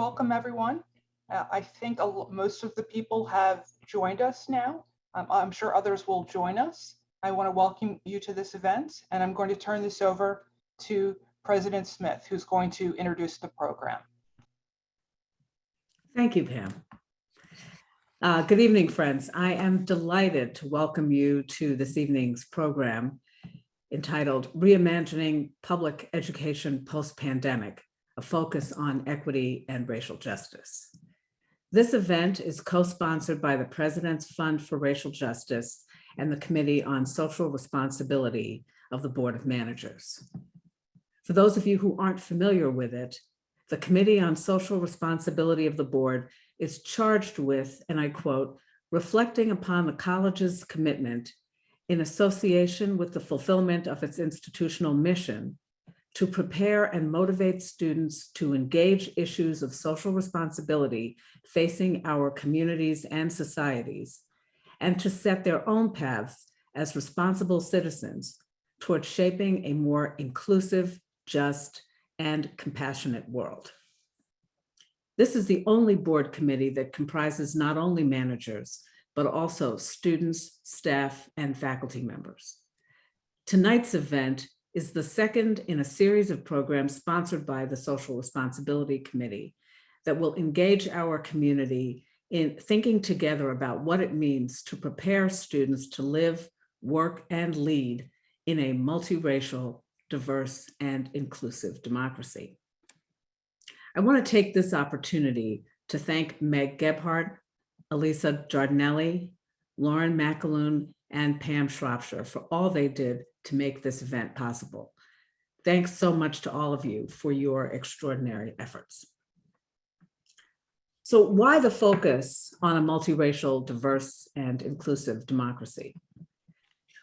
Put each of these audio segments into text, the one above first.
welcome everyone. I think most of the people have joined us now. I'm sure others will join us. I want to welcome you to this event, and I'm going to turn this over to President Smith, who's going to introduce the program. Thank you, Pam. Good evening, friends. I am delighted to welcome you to this evening's program entitled Reimagining Public Education Post-Pandemic, a focus on equity and racial justice. This event is co-sponsored by the President's Fund for Racial Justice and the Committee on Social Responsibility of the Board of Managers. For those of you who aren't familiar with it, the Committee on Social Responsibility of the Board is charged with, and I quote, reflecting upon the college's commitment in association with the fulfillment of its institutional mission to prepare and motivate students to engage issues of social responsibility facing our communities and societies, and to set their own paths as responsible citizens towards shaping a more inclusive, just, and compassionate world. This is the only board committee that comprises not only managers, but also students, staff, and faculty members. Tonight's event is the second in a series of programs sponsored by the Social Responsibility Committee that will engage our community in thinking together about what it means to prepare students to live, work, and lead in a multiracial, diverse, and inclusive democracy. I want to take this opportunity to thank Meg Gebhardt, Elisa Giardinelli, Lauren McAloon, and Pam Shropshire for all they did to make this event possible. Thanks so much to all of you for your extraordinary efforts. So why the focus on a multiracial, diverse, and inclusive democracy?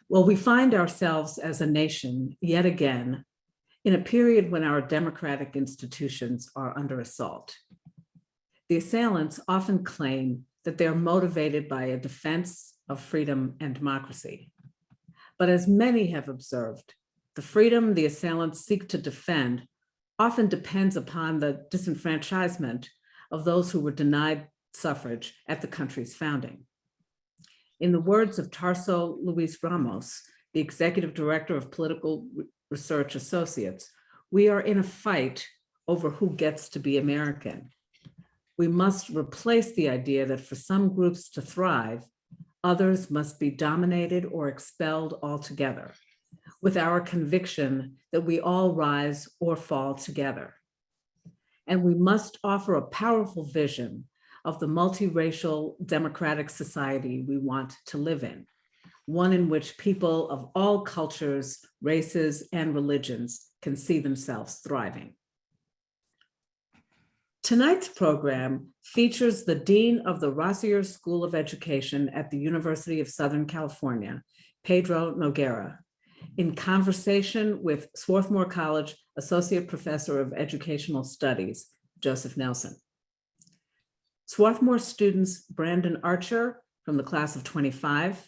Well, we find ourselves as a nation, yet again, in a period when our democratic institutions are under assault. The assailants often claim that they're motivated by a defense of freedom and democracy. But as many have observed, the freedom the assailants seek to defend often depends upon the disenfranchisement of those who were denied suffrage at the country's founding. In the words of Tarso Luis Ramos, the executive director of Political Research Associates, we are in a fight over who gets to be American. We must replace the idea that for some groups to thrive, others must be dominated or expelled altogether, with our conviction that we all rise or fall together. And we must offer a powerful vision of the multiracial democratic society we want to live in, one in which people of all cultures, races, and religions can see themselves thriving. Tonight's program features the Dean of the Rossier School of Education at the University of Southern California, Pedro Noguera, in conversation with Swarthmore College Associate Professor of Educational Studies, Joseph Nelson. Swarthmore students Brandon Archer from the class of 25,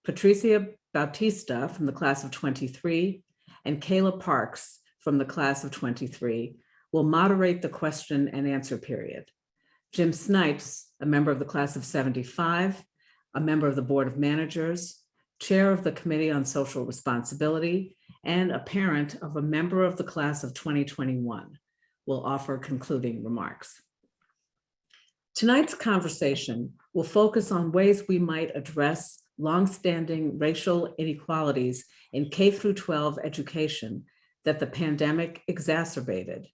Patricia Bautista from the class of 23, and Kayla Parks from the class of 23 will moderate the question and answer period. Jim Snipes, a member of the class of 75, a member of the Board of Managers, chair of the Committee on Social Responsibility, and a parent of a member of the class of 2021, will offer concluding remarks. Tonight's conversation will focus on ways we might address longstanding racial inequalities in K-12 education that the pandemic exacerbated,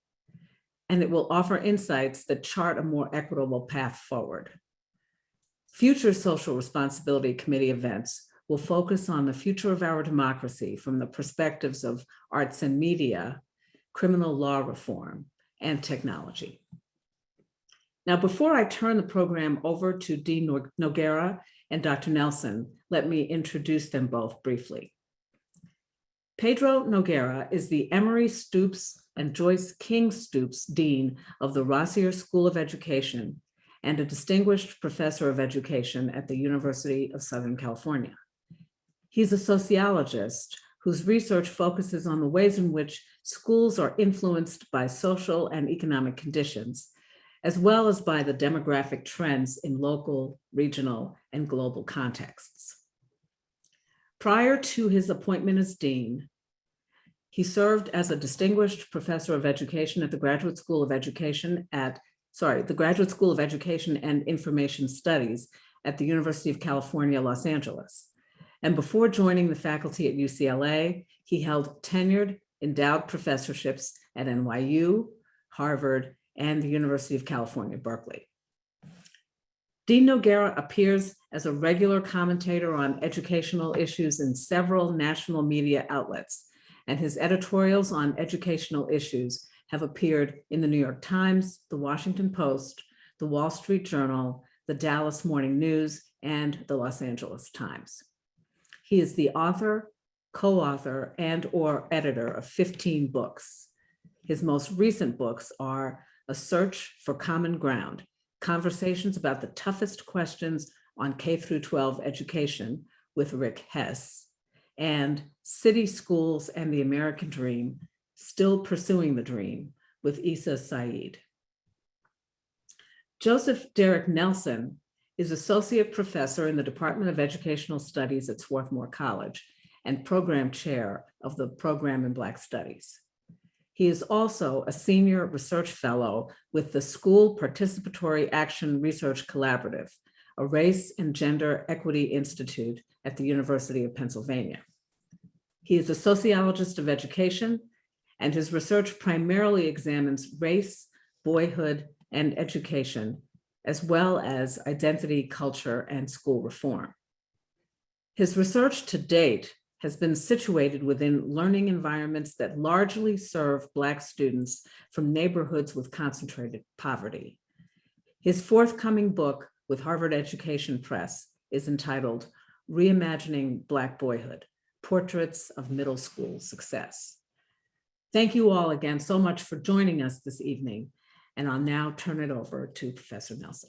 and it will offer insights that chart a more equitable path forward. Future Social Responsibility Committee events will focus on the future of our democracy from the perspectives of arts and media, criminal law reform, and technology. Now, before I turn the program over to Dean Noguera and Dr. Nelson, let me introduce them both briefly. Pedro Noguera is the Emery Stoops and Joyce King Stoops Dean of the Rossier School of Education and a distinguished professor of education at the University of Southern California. He's a sociologist whose research focuses on the ways in which schools are influenced by social and economic conditions, as well as by the demographic trends in local, regional, and global contexts. Prior to his appointment as dean, he served as a distinguished professor of education at the Graduate School of Education and Information Studies at the University of California, Los Angeles. And before joining the faculty at UCLA, he held tenured endowed professorships at NYU, Harvard, and the University of California, Berkeley. Dean Noguera appears as a regular commentator on educational issues in several national media outlets, and his editorials on educational issues have appeared in the New York Times, the Washington Post, the Wall Street Journal, the Dallas Morning News, and the Los Angeles Times. He is the author, co-author, and/or editor of 15 books. His most recent books are A Search for Common Ground, Conversations about the Toughest Questions on K-12 Education with Rick Hess, and City Schools and the American Dream, Still Pursuing the Dream with Issa Saeed. Joseph Derek Nelson is Associate Professor in the Department of Educational Studies at Swarthmore College and Program Chair of the Program in Black Studies. He is also a Senior Research Fellow with the School Participatory Action Research Collaborative, a race and gender equity institute at the University of Pennsylvania. He is a sociologist of education, and his research primarily examines race, boyhood, and education, as well as identity, culture, and school reform. His research to date has been situated within learning environments that largely serve Black students from neighborhoods with concentrated poverty. His forthcoming book with Harvard Education Press is entitled Reimagining Black Boyhood, Portraits of Middle School Success. Thank you all again so much for joining us this evening, and I'll now turn it over to Professor Nelson.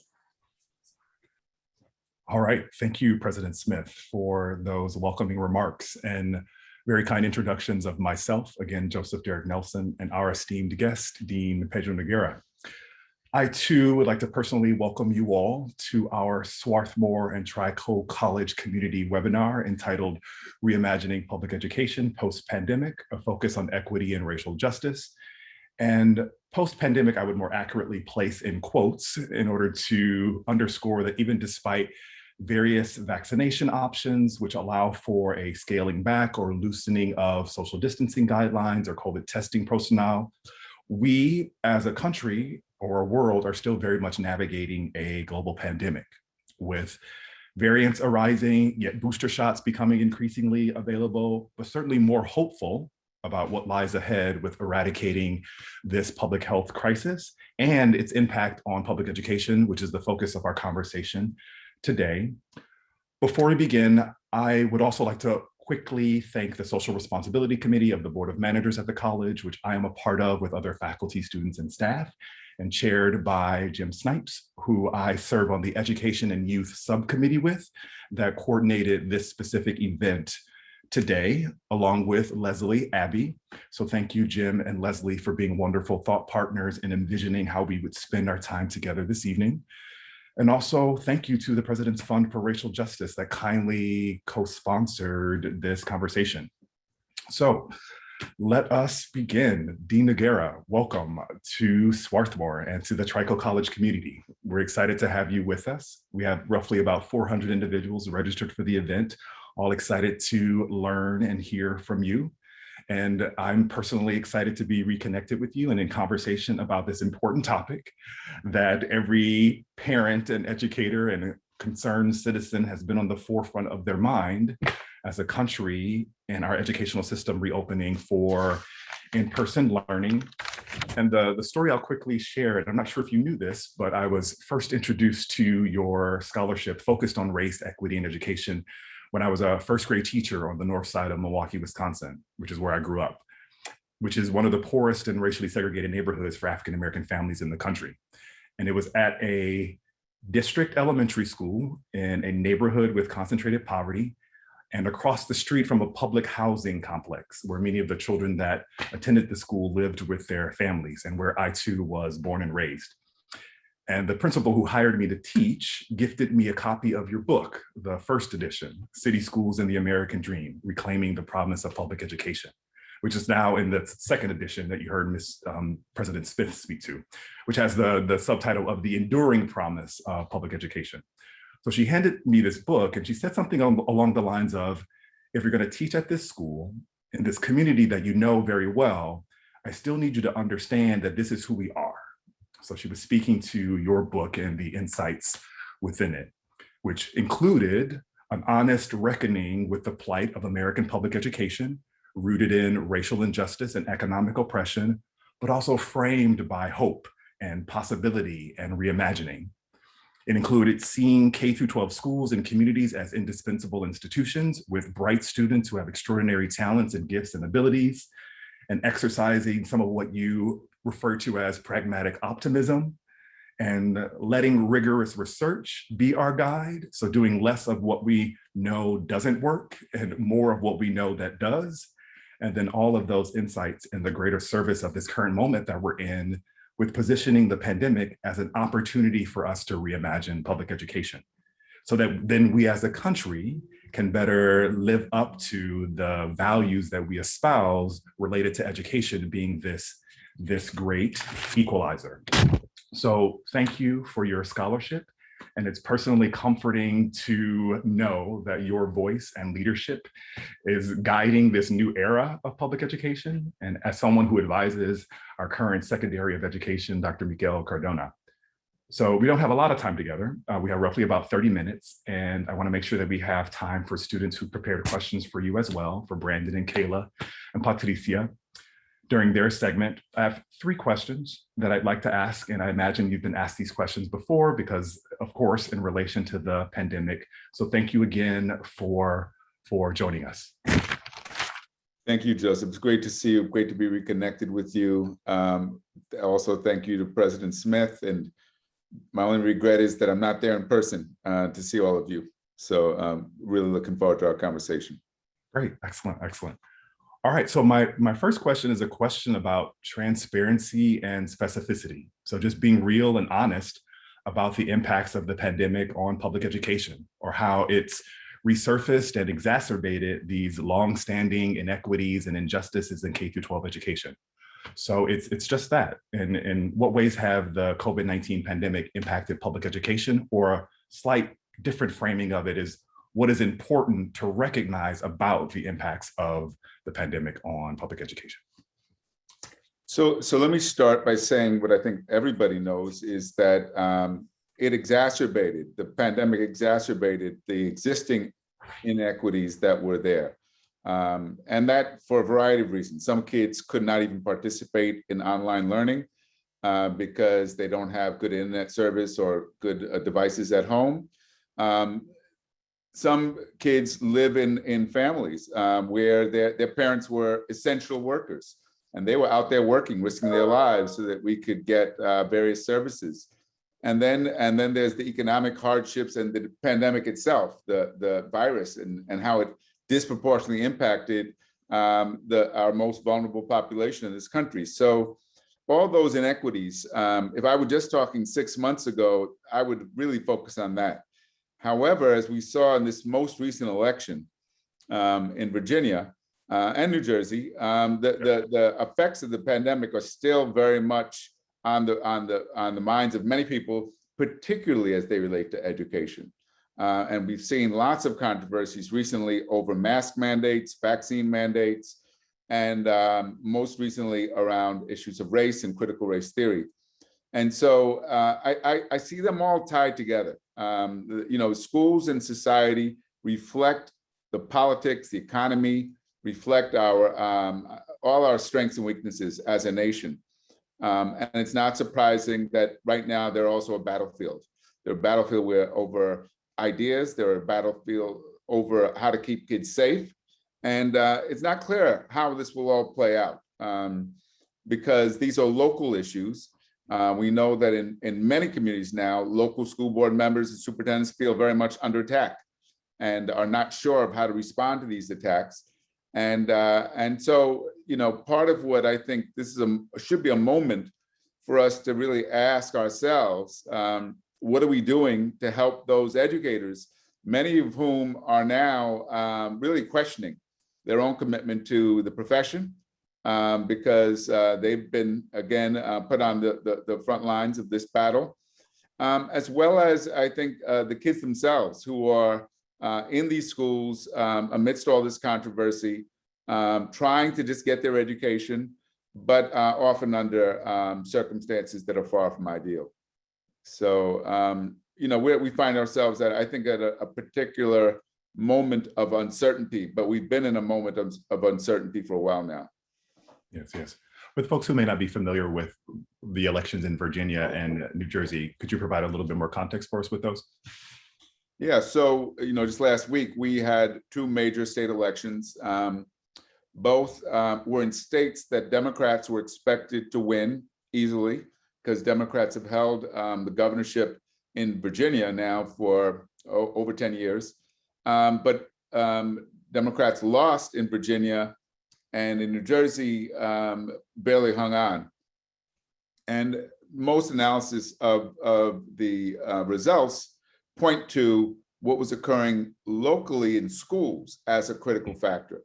All right, thank you, President Smith, for those welcoming remarks and very kind introductions of myself, again, Joseph Derek Nelson, and our esteemed guest, Dean Pedro Noguera. I too would like to personally welcome you all to our Swarthmore and Tri-Co College community webinar entitled Reimagining Public Education Post-Pandemic, a focus on equity and racial justice. And post-pandemic, I would more accurately place in quotes in order to underscore that even despite various vaccination options, which allow for a scaling back or loosening of social distancing guidelines or COVID testing personnel, we as a country or a world are still very much navigating a global pandemic with variants arising, yet booster shots becoming increasingly available, but certainly more hopeful about what lies ahead with eradicating this public health crisis and its impact on public education, which is the focus of our conversation today. Before we begin, I would also like to quickly thank the Social Responsibility Committee of the Board of Managers at the college, which I am a part of with other faculty, students, and staff, and chaired by Jim Snipes, who I serve on the Education and Youth Subcommittee with, that coordinated this specific event today, along with Leslie Abbey. So thank you, Jim and Leslie, for being wonderful thought partners in envisioning how we would spend our time together this evening. And also thank you to the President's Fund for Racial Justice that kindly co-sponsored this conversation. So let us begin. Dean Noguera, welcome to Swarthmore and to the Tri-Co College community. We're excited to have you with us. We have roughly about 400 individuals registered for the event, all excited to learn and hear from you. And I'm personally excited to be reconnected with you and in conversation about this important topic that every parent and educator and concerned citizen has been on the forefront of their mind as a country and our educational system reopening for in-person learning. And the story I'll quickly share, and I'm not sure if you knew this, but I was first introduced to your scholarship focused on race, equity, and education when I was a first grade teacher on the north side of Milwaukee, Wisconsin, which is where I grew up, which is one of the poorest and racially segregated neighborhoods for African-American families in the country. And it was at a district elementary school in a neighborhood with concentrated poverty and across the street from a public housing complex where many of the children that attended the school lived with their families and where I too was born and raised. And the principal who hired me to teach gifted me a copy of your book, the first edition, City Schools and the American Dream, Reclaiming the Promise of Public Education, which is now in the second edition that you heard President Smith speak to, which has the subtitle of The Enduring Promise of Public Education. So she handed me this book and she said something along the lines of, if you're going to teach at this school, in this community that you know very well, I still need you to understand that this is who we are. So she was speaking to your book and the insights within it, which included an honest reckoning with the plight of American public education, rooted in racial injustice and economic oppression, but also framed by hope and possibility and reimagining. It included seeing K-12 schools and communities as indispensable institutions with bright students who have extraordinary talents and gifts and abilities, and exercising some of what you refer to as pragmatic optimism, and letting rigorous research be our guide. So doing less of what we know doesn't work and more of what we know that does. And then all of those insights in the greater service of this current moment that we're in, with positioning the pandemic as an opportunity for us to reimagine public education, so that then we as a country can better live up to the values that we espouse related to education being this great equalizer. So thank you for your scholarship. And it's personally comforting to know that your voice and leadership is guiding this new era of public education. And as someone who advises our current Secretary of Education, Dr. Miguel Cardona. So we don't have a lot of time together. We have roughly about 30 minutes. And I want to make sure that we have time for students who prepared questions for you as well, for Brandon and Kayla and Patricia. During their segment, I have 3 questions that I'd like to ask, and I imagine you've been asked these questions before because, of course, in relation to the pandemic. So thank you again for joining us. Thank you, Joseph. It's great to see you. Great to be reconnected with you. Also, thank you to President Smith. And my only regret is that I'm not there in person to see all of you. So really looking forward to our conversation. Great, excellent, excellent. All right, so my first question is a question about transparency and specificity. So just being real and honest about the impacts of the pandemic on public education, or how it's resurfaced and exacerbated these longstanding inequities and injustices in K-12 education. So it's just that. And in what ways have the COVID-19 pandemic impacted public education? Or a slight different framing of it is, what is important to recognize about the impacts of the pandemic on public education? So let me start by saying what I think everybody knows is that the pandemic exacerbated the existing inequities that were there. And that for a variety of reasons. Some kids could not even participate in online learning because they don't have good internet service or good devices at home. Some kids live in families where their parents were essential workers, and they were out there working, risking their lives so that we could get various services. And then there's the economic hardships and the pandemic itself, the virus, and how it disproportionately impacted our most vulnerable population in this country. So all those inequities, if I were just talking 6 months ago, I would really focus on that. However, as we saw in this most recent election in Virginia and New Jersey, the effects of the pandemic are still very much on the minds of many people, particularly as they relate to education. And we've seen lots of controversies recently over mask mandates, vaccine mandates, and most recently around issues of race and critical race theory. And so I see them all tied together. Schools and society reflect the politics, the economy, reflect all our strengths and weaknesses as a nation. And it's not surprising that right now they're also a battlefield. They're a battlefield over ideas. They're a battlefield over how to keep kids safe. And it's not clear how this will all play out because these are local issues. We know that in many communities now, local school board members and superintendents feel very much under attack and are not sure of how to respond to these attacks. And so, part of what I think this should be a moment for us to really ask ourselves, what are we doing to help those educators, many of whom are now really questioning their own commitment to the profession, because they've been, again, put on the front lines of this battle, as well as, I think, the kids themselves who are in these schools amidst all this controversy, trying to just get their education, but often under circumstances that are far from ideal. So, we find ourselves at, I think, at a particular moment of uncertainty, but we've been in a moment of uncertainty for a while now. Yes, yes. With folks who may not be familiar with the elections in Virginia and New Jersey, could you provide a little bit more context for us with those? Yeah, so, just last week, we had two major state elections. Both were in states that Democrats were expected to win easily, because Democrats have held the governorship in Virginia now for over 10 years. But Democrats lost in Virginia, and in New Jersey, barely hung on. And most analysis of the results point to what was occurring locally in schools as a critical factor.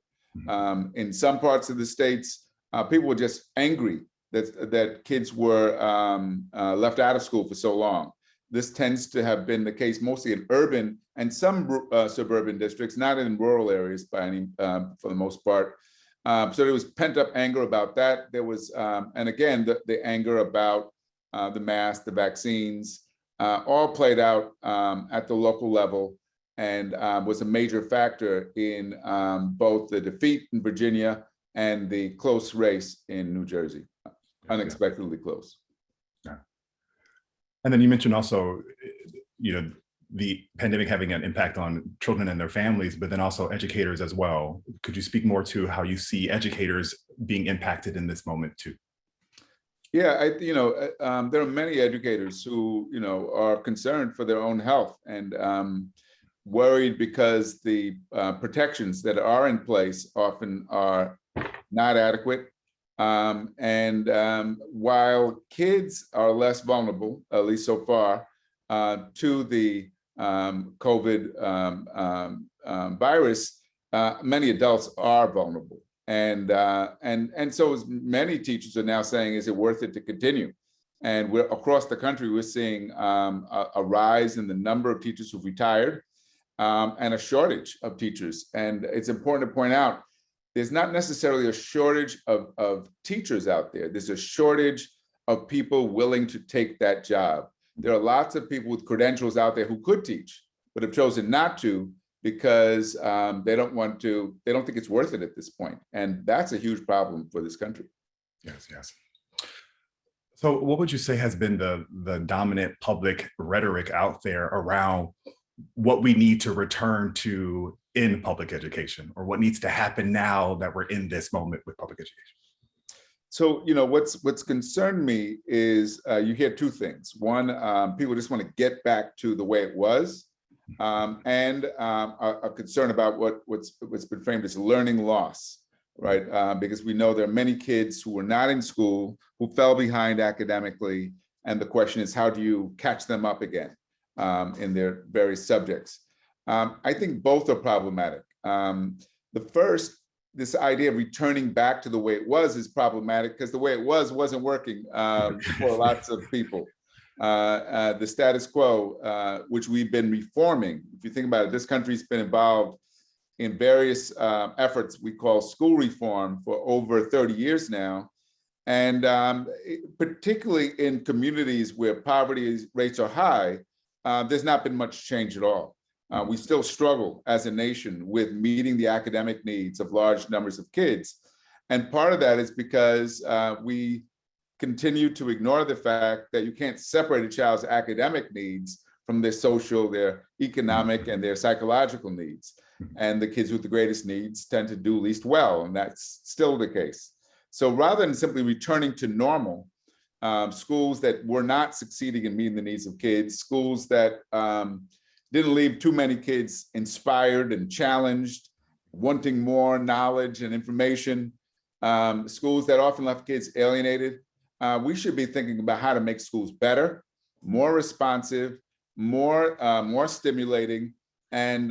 In some parts of the states, people were just angry that kids were left out of school for so long. This tends to have been the case mostly in urban and some suburban districts, not in rural areas by any, for the most part. So there was pent up anger about that. There was, and again, the anger about the mask, the vaccines, all played out at the local level, and was a major factor in both the defeat in Virginia and the close race in New Jersey, unexpectedly close. Yeah. And then you mentioned also, the pandemic having an impact on children and their families, but then also educators as well. Could you speak more to how you see educators being impacted in this moment too? Yeah, there are many educators who, are concerned for their own health and worried because the protections that are in place often are not adequate. And while kids are less vulnerable, at least so far, to the COVID virus, many adults are vulnerable. And so as many teachers are now saying, is it worth it to continue? And we're across the country, we're seeing a rise in the number of teachers who've retired, and a shortage of teachers. And it's important to point out, there's not necessarily a shortage of teachers out there. There's a shortage of people willing to take that job. There are lots of people with credentials out there who could teach, but have chosen not to because they don't think it's worth it at this point. And that's a huge problem for this country. Yes, yes. So what would you say has been the dominant public rhetoric out there around what we need to return to in public education, or what needs to happen now that we're in this moment with public education? So, what's concerned me is you hear two things. One, people just want to get back to the way it was, and are concerned about what's been framed as learning loss, right? Because we know there are many kids who were not in school, who fell behind academically, and the question is, how do you catch them up again in their various subjects? I think both are problematic. The first, this idea of returning back to the way it was is problematic because the way it wasn't working for lots of people. The status quo, which we've been reforming. If you think about it, this country's been involved in various efforts we call school reform for over 30 years now. And particularly in communities where poverty rates are high, there's not been much change at all. We still struggle as a nation with meeting the academic needs of large numbers of kids. And part of that is because we continue to ignore the fact that you can't separate a child's academic needs from their social, their economic, and their psychological needs. And the kids with the greatest needs tend to do least well, and that's still the case. So rather than simply returning to normal, schools that were not succeeding in meeting the needs of kids, schools that didn't leave too many kids inspired and challenged, wanting more knowledge and information, schools that often left kids alienated, we should be thinking about how to make schools better, more responsive, more stimulating, and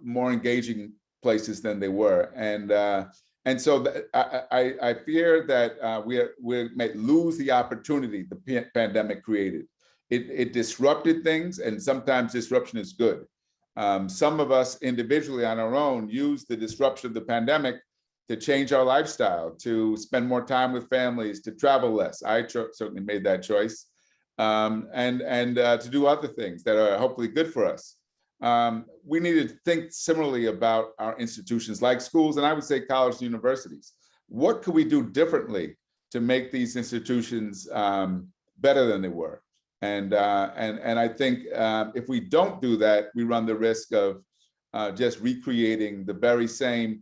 more engaging places than they were. And so I fear that we may lose the opportunity the pandemic created. It disrupted things, and sometimes disruption is good. Some of us individually on our own use the disruption of the pandemic to change our lifestyle, to spend more time with families, to travel less. I certainly made that choice, and to do other things that are hopefully good for us. We need to think similarly about our institutions like schools, and I would say colleges and universities. What could we do differently to make these institutions better than they were? And I think if we don't do that, we run the risk of just recreating the very same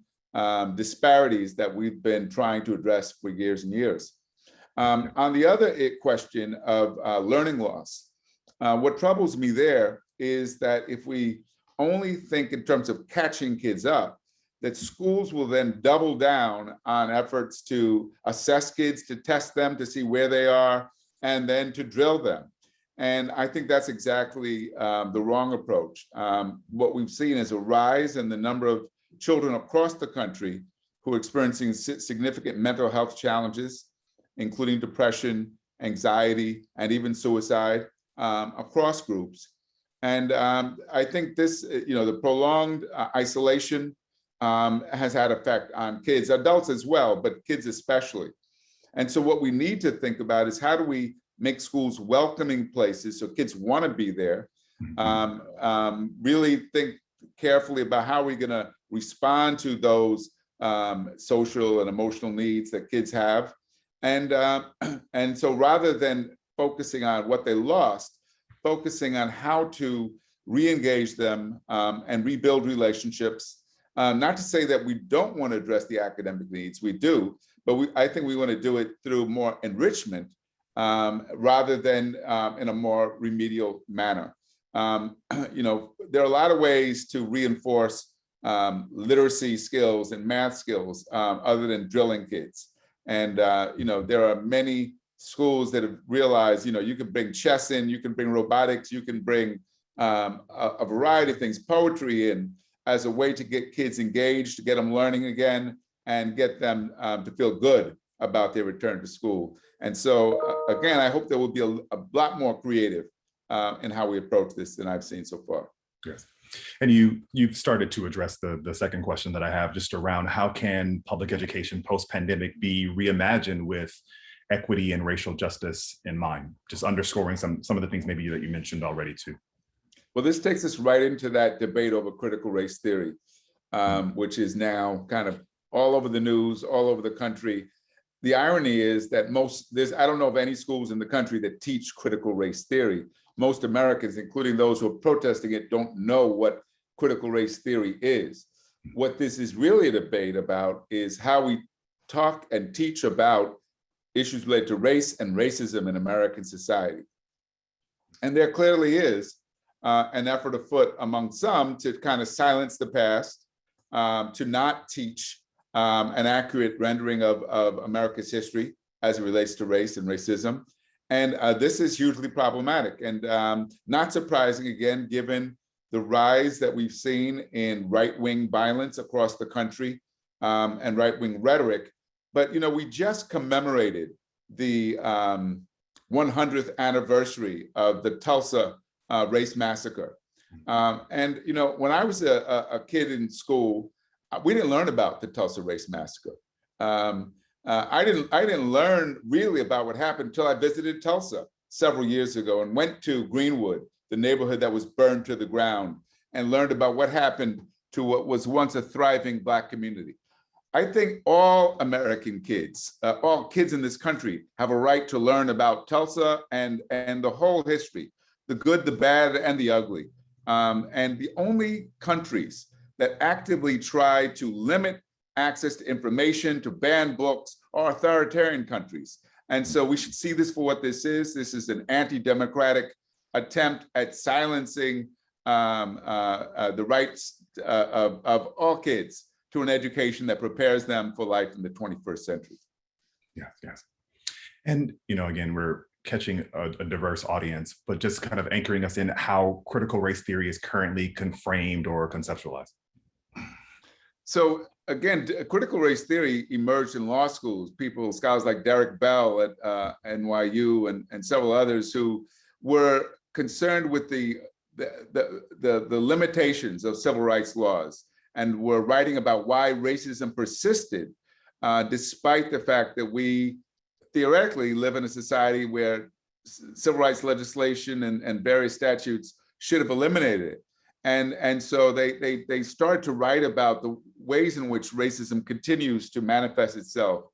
disparities that we've been trying to address for years and years. On the other question of learning loss, what troubles me there is that if we only think in terms of catching kids up, that schools will then double down on efforts to assess kids, to test them, to see where they are, and then to drill them. And I think that's exactly the wrong approach. What we've seen is a rise in the number of children across the country who are experiencing significant mental health challenges, including depression, anxiety, and even suicide across groups. And I think this, the prolonged isolation has had effect on kids, adults as well, but kids especially. And so what we need to think about is how do we make schools welcoming places so kids want to be there, really think carefully about how we're going to respond to those social and emotional needs that kids have. And so rather than focusing on what they lost, focusing on how to re-engage them and rebuild relationships. Not to say that we don't want to address the academic needs, we do, but I think we want to do it through more enrichment rather than in a more remedial manner. There are a lot of ways to reinforce literacy skills and math skills other than drilling kids. And there are many schools that have realized, you can bring chess in, you can bring robotics, you can bring a variety of things, poetry in, as a way to get kids engaged, to get them learning again, and get them to feel good about their return to school. And so, again, I hope there will be a lot more creative in how we approach this than I've seen so far. Yes. And you've started to address the second question that I have, just around how can public education post-pandemic be reimagined with equity and racial justice in mind, just underscoring some of the things maybe that you mentioned already too. Well, this takes us right into that debate over critical race theory, which is now kind of all over the news, all over the country. The irony is that I don't know of any schools in the country that teach critical race theory. Most Americans, including those who are protesting it, don't know what critical race theory is. What this is really a debate about is how we talk and teach about issues related to race and racism in American society. And there clearly is an effort afoot among some to kind of silence the past, to not teach an accurate rendering of America's history as it relates to race and racism. And this is hugely problematic and not surprising, again, given the rise that we've seen in right-wing violence across the country and right-wing rhetoric. But, we just commemorated the 100th anniversary of the Tulsa race massacre. And, when I was a kid in school, we didn't learn about the Tulsa race massacre. I didn't learn really about what happened until I visited Tulsa several years ago and went to Greenwood, the neighborhood that was burned to the ground, and learned about what happened to what was once a thriving Black community. I think all American kids, all kids in this country, have a right to learn about Tulsa and the whole history, the good, the bad, and the ugly. And the only countries that actively try to limit access to information, to ban books, are authoritarian countries. And so we should see this for what this is. This is an anti-democratic attempt at silencing the rights of all kids to an education that prepares them for life in the 21st century. Yes, yes. And, again, we're catching a diverse audience, but just kind of anchoring us in how critical race theory is currently conframed or conceptualized. So again, critical race theory emerged in law schools. Scholars like Derek Bell at NYU and several others who were concerned with the limitations of civil rights laws and were writing about why racism persisted, despite the fact that we theoretically live in a society where civil rights legislation and various statutes should have eliminated it. And so they started to write about the ways in which racism continues to manifest itself.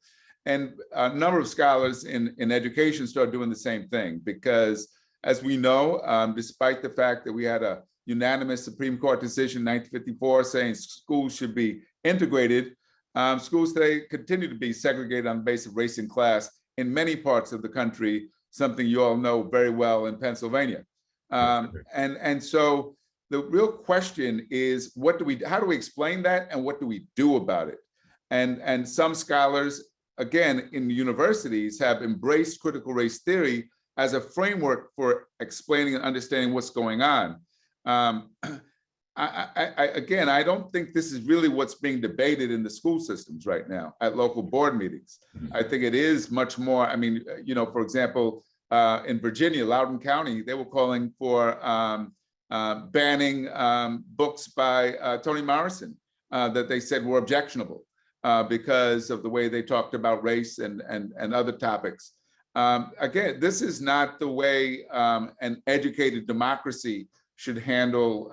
And a number of scholars in education started doing the same thing, because as we know, despite the fact that we had a unanimous Supreme Court decision in 1954 saying schools should be integrated, schools today continue to be segregated on the basis of race and class in many parts of the country, something you all know very well in Pennsylvania. And so the real question is, how do we explain that, and what do we do about it? And some scholars, again, in universities have embraced critical race theory as a framework for explaining and understanding what's going on. I don't think this is really what's being debated in the school systems right now at local board meetings. I think it is much more, for example, in Virginia, Loudoun County, they were calling for banning books by Toni Morrison that they said were objectionable because of the way they talked about race and other topics. Again, this is not the way an educated democracy should handle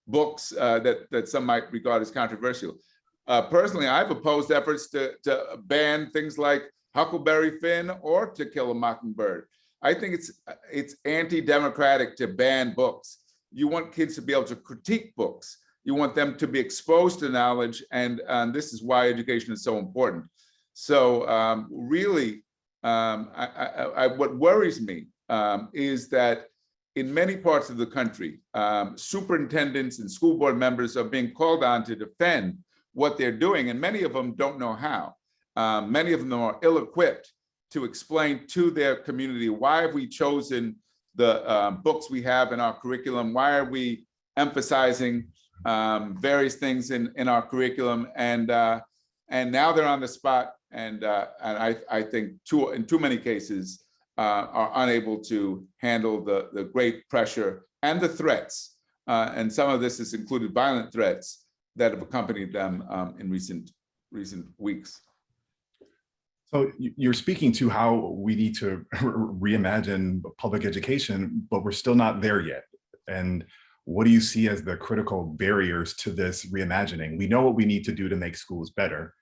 books that some might regard as controversial. Personally, I've opposed efforts to ban things like Huckleberry Finn or To Kill a Mockingbird. I think it's anti-democratic to ban books. You want kids to be able to critique books. You want them to be exposed to knowledge, and this is why education is so important. So really, what worries me is that in many parts of the country, superintendents and school board members are being called on to defend what they're doing, and many of them don't know how. Many of them are ill-equipped to explain to their community, why have we chosen the books we have in our curriculum? Why are we emphasizing various things in our curriculum? And now they're on the spot, and I think in too many cases are unable to handle the great pressure and the threats. And some of this has included violent threats that have accompanied them in recent weeks. So you're speaking to how we need to reimagine public education, but we're still not there yet. And what do you see as the critical barriers to this reimagining? We know what we need to do to make schools better,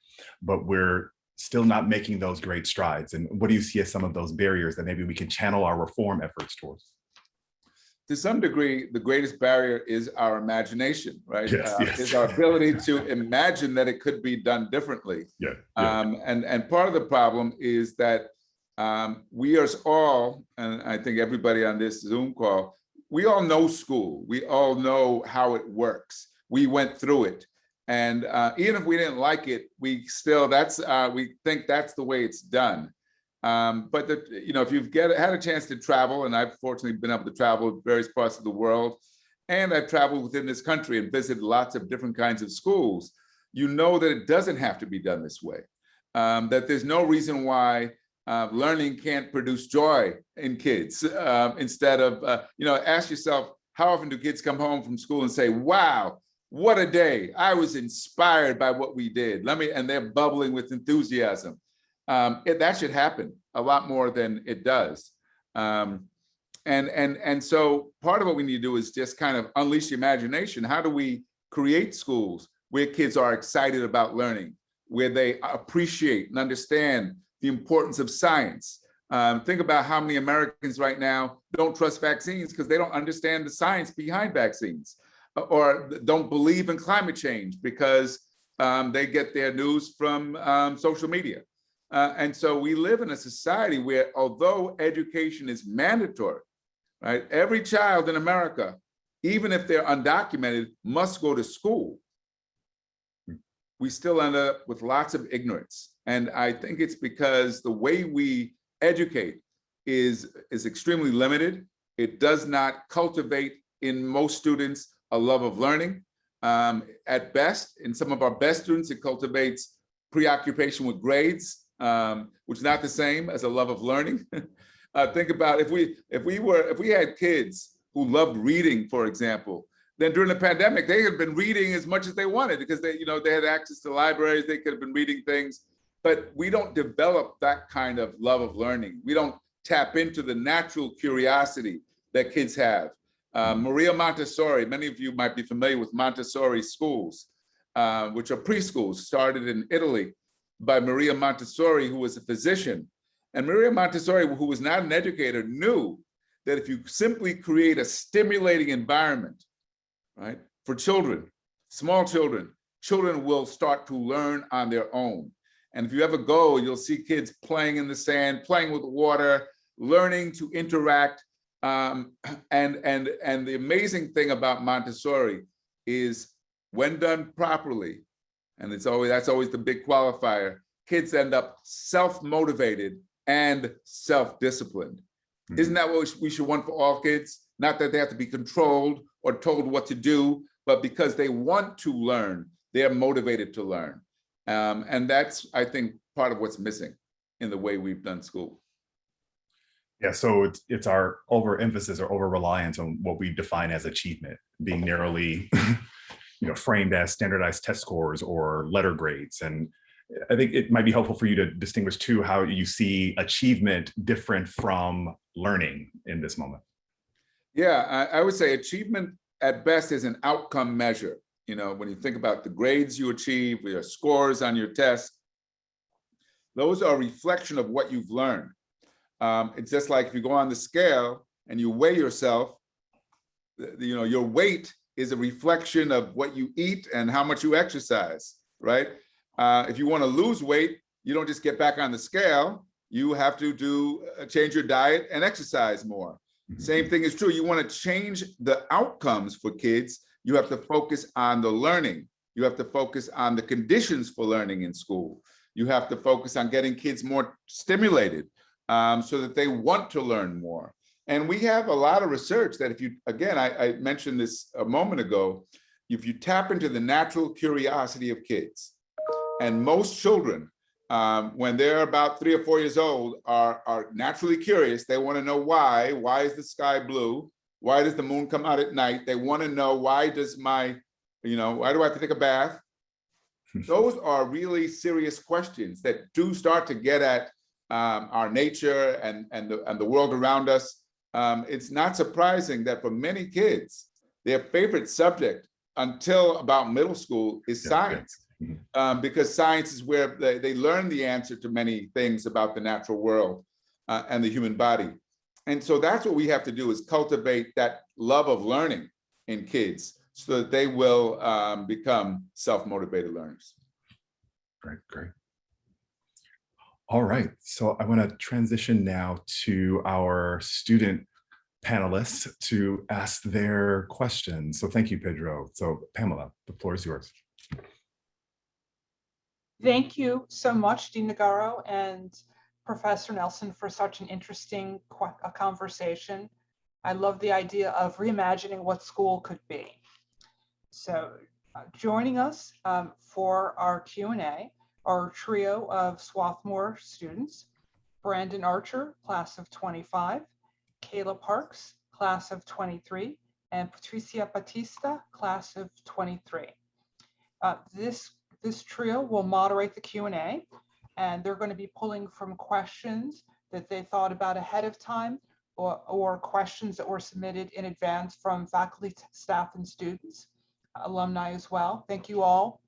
but we're still not making those great strides. And what do you see as some of those barriers that maybe we can channel our reform efforts towards? To some degree, the greatest barrier is our imagination, right? Yes. Is our ability to imagine that it could be done differently. Yeah. And part of the problem is that we are all, and I think everybody on this Zoom call, we all know school. We all know how it works. We went through it. And even if we didn't like it, we think that's the way it's done. But if you've had a chance to travel, and I've fortunately been able to travel to various parts of the world, and I've traveled within this country and visited lots of different kinds of schools, you know that it doesn't have to be done this way. That there's no reason why learning can't produce joy in kids. Instead of, ask yourself, how often do kids come home from school and say, wow, what a day. I was inspired by what we did. And they're bubbling with enthusiasm. That should happen a lot more than it does. And so part of what we need to do is just kind of unleash the imagination. How do we create schools where kids are excited about learning, where they appreciate and understand the importance of science? Think about how many Americans right now don't trust vaccines because they don't understand the science behind vaccines, or don't believe in climate change because they get their news from social media. And so we live in a society where, although education is mandatory, right? Every child in America, even if they're undocumented, must go to school. we still end up with lots of ignorance. And I think it's because the way we educate is extremely limited. It does not cultivate in most students a love of learning. At best, in some of our best students, it cultivates preoccupation with grades, which is not the same as a love of learning. Think about if we had kids who loved reading, for example, then during the pandemic, they had been reading as much as they wanted because they had access to libraries, they could have been reading things, but we don't develop that kind of love of learning. We don't tap into the natural curiosity that kids have. Maria Montessori, many of you might be familiar with Montessori schools, which are preschools started in Italy by Maria Montessori, who was a physician. And Maria Montessori, who was not an educator, knew that if you simply create a stimulating environment, right, for children, small children, children will start to learn on their own. And if you ever go, you'll see kids playing in the sand, playing with water, learning to interact. And the amazing thing about Montessori is when done properly, and that's always the big qualifier, kids end up self-motivated and self-disciplined. Isn't that what we should want for all kids? Not that they have to be controlled or told what to do, but because they want to learn, they're motivated to learn. And that's, I think, part of what's missing in the way we've done school. Yeah, so it's our overemphasis or over-reliance on what we define as achievement, being narrowly framed as standardized test scores or letter grades. And I think it might be helpful for you to distinguish too how you see achievement different from learning in this moment. Yeah, I would say achievement at best is an outcome measure. When you think about the grades you achieve, your scores on your test, those are a reflection of what you've learned. It's just like if you go on the scale and you weigh yourself, your weight is a reflection of what you eat and how much you exercise, right? If you want to lose weight, you don't just get back on the scale. You have to change your diet and exercise more. Same thing is true. You want to change the outcomes for kids. You have to focus on the learning. You have to focus on the conditions for learning in school. You have to focus on getting kids more stimulated so that they want to learn more. And we have a lot of research that if you, again, I mentioned this a moment ago, if you tap into the natural curiosity of kids, and most children, when they're about 3 or 4 years old, are naturally curious. They want to know why. Why is the sky blue? Why does the moon come out at night? They want to know why does why do I have to take a bath? Those are really serious questions that do start to get at our nature and the world around us. It's not surprising that for many kids, their favorite subject until about middle school is science. Because science is where they learn the answer to many things about the natural world and the human body. And so that's what we have to do, is cultivate that love of learning in kids so that they will become self-motivated learners. Great. All right, so I want to transition now to our student panelists to ask their questions. So thank you, Pedro. So Pamela, the floor is yours. Thank you so much, Dean Noguera and Professor Nelson, for such an interesting conversation. I love the idea of reimagining what school could be. So joining us for our Q&A are a trio of Swarthmore students: Brandon Archer, class of 25, Kayla Parks, class of 23, and Patricia Batista, class of 23. This trio will moderate the Q&A, and they're going to be pulling from questions that they thought about ahead of time or questions that were submitted in advance from faculty, staff, and students, alumni as well. Thank you all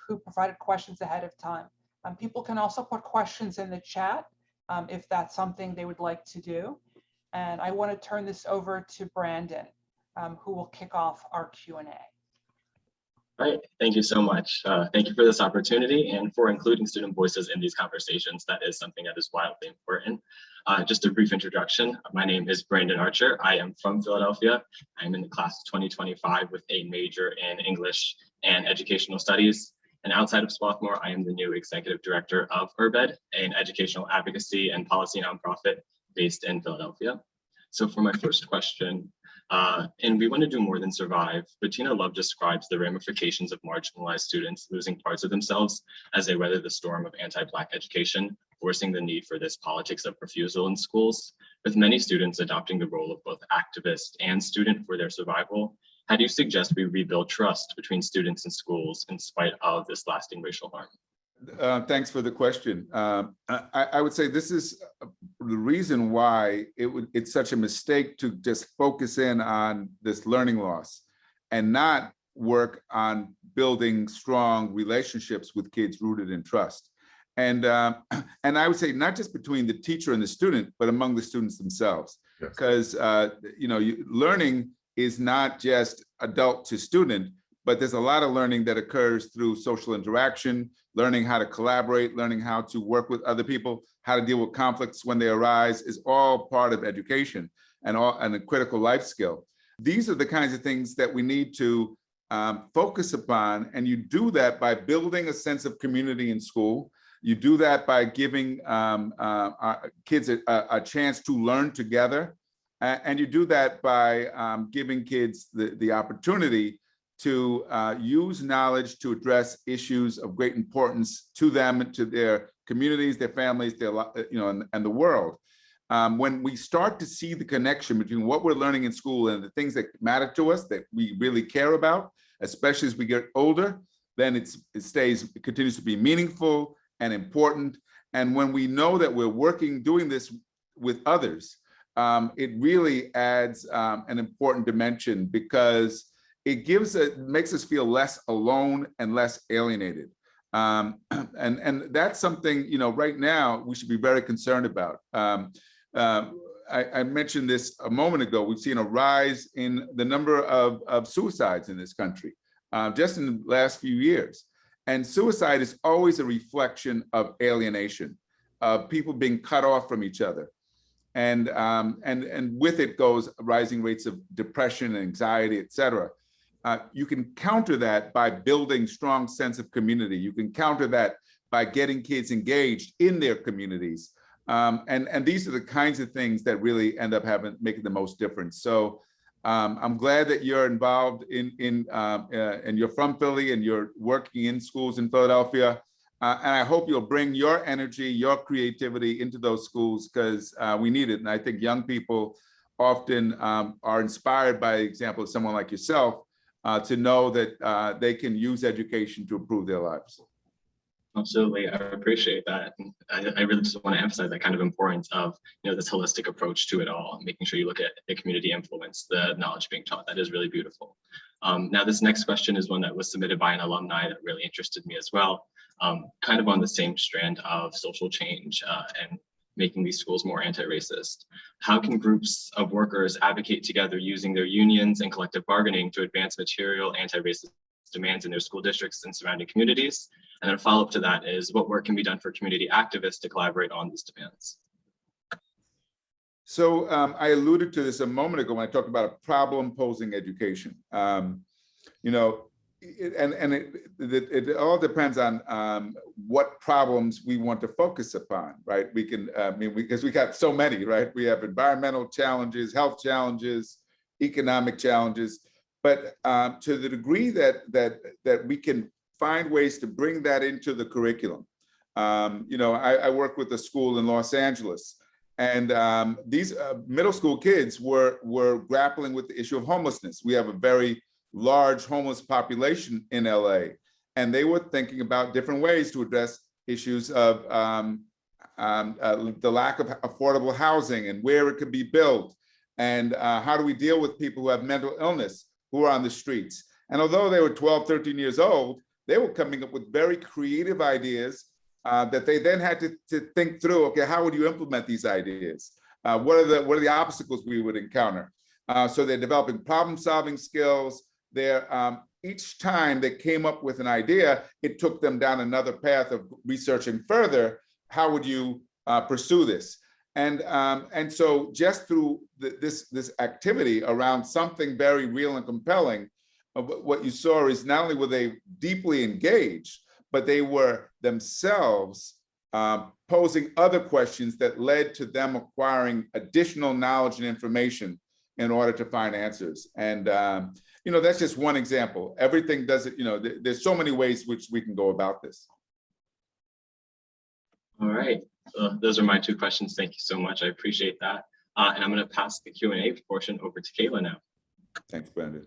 who provided questions ahead of time. People can also put questions in the chat if that's something they would like to do. And I want to turn this over to Brandon, who will kick off our Q&A. All right, thank you so much. Thank you for this opportunity and for including student voices in these conversations. That is something that is wildly important. Just a brief introduction. My name is Brandon Archer. I am from Philadelphia. I'm in the class of 2025 with a major in English and Educational Studies. And outside of Swarthmore, I am the new executive director of URBED, an educational advocacy and policy nonprofit based in Philadelphia. So for my first question, and we want to do more than survive, Bettina Love describes the ramifications of marginalized students losing parts of themselves as they weather the storm of anti-Black education, forcing the need for this politics of refusal in schools. With many students adopting the role of both activist and student for their survival, how do you suggest we rebuild trust between students and schools in spite of this lasting racial harm? Thanks for the question. I would say this is the reason why it's such a mistake to just focus in on this learning loss and not work on building strong relationships with kids rooted in trust. And I would say not just between the teacher and the student, but among the students themselves. Yes. Because learning is not just adult to student, but there's a lot of learning that occurs through social interaction, learning how to collaborate, learning how to work with other people, how to deal with conflicts when they arise is all part of education and a critical life skill. These are the kinds of things that we need to focus upon. And you do that by building a sense of community in school. You do that by giving kids a chance to learn together. And you do that by giving kids the opportunity to use knowledge to address issues of great importance to them, to their communities, their families, and the world. When we start to see the connection between what we're learning in school and the things that matter to us, that we really care about, especially as we get older, then it continues to be meaningful and important. And when we know that we're doing this with others, it really adds an important dimension because it makes us feel less alone and less alienated. And that's something, right now we should be very concerned about. I mentioned this a moment ago. We've seen a rise in the number of suicides in this country just in the last few years. And suicide is always a reflection of alienation, of people being cut off from each other. And with it goes rising rates of depression, anxiety, et cetera. You can counter that by building strong sense of community. You can counter that by getting kids engaged in their communities. And these are the kinds of things that really end up making the most difference. So I'm glad that you're involved and you're from Philly and you're working in schools in Philadelphia. And I hope you'll bring your energy, your creativity into those schools because we need it. And I think young people often are inspired by the example of someone like yourself to know that they can use education to improve their lives. Absolutely, I appreciate that. I really just want to emphasize that kind of importance of this holistic approach to it all, making sure you look at the community influence, the knowledge being taught. That is really beautiful. Now, this next question is one that was submitted by an alumni that really interested me as well, kind of on the same strand of social change and making these schools more anti-racist. How can groups of workers advocate together using their unions and collective bargaining to advance material anti-racist demands in their school districts and surrounding communities? And then a follow-up to that is what work can be done for community activists to collaborate on these demands? So I alluded to this a moment ago when I talked about a problem posing education. It all depends on what problems we want to focus upon, right? We can, because we got so many, right? We have environmental challenges, health challenges, economic challenges, but to the degree that we can find ways to bring that into the curriculum. I work with a school in Los Angeles, and these middle school kids were grappling with the issue of homelessness. We have a very large homeless population in LA, and they were thinking about different ways to address issues of the lack of affordable housing and where it could be built, and how do we deal with people who have mental illness who are on the streets. And although they were 12, 13 years old, they were coming up with very creative ideas that they then had to think through. Okay, how would you implement these ideas? What are the obstacles we would encounter? So they're developing problem-solving skills. Each time they came up with an idea, it took them down another path of researching further. How would you pursue this? And so just through this activity around something very real and compelling, what you saw is not only were they deeply engaged, but they were themselves posing other questions that led to them acquiring additional knowledge and information in order to find answers. And that's just one example. Everything doesn't, there's so many ways which we can go about this. All right, those are my two questions. Thank you so much. I appreciate that. And I'm going to pass the Q&A portion over to Kayla now. Thanks, Brandon.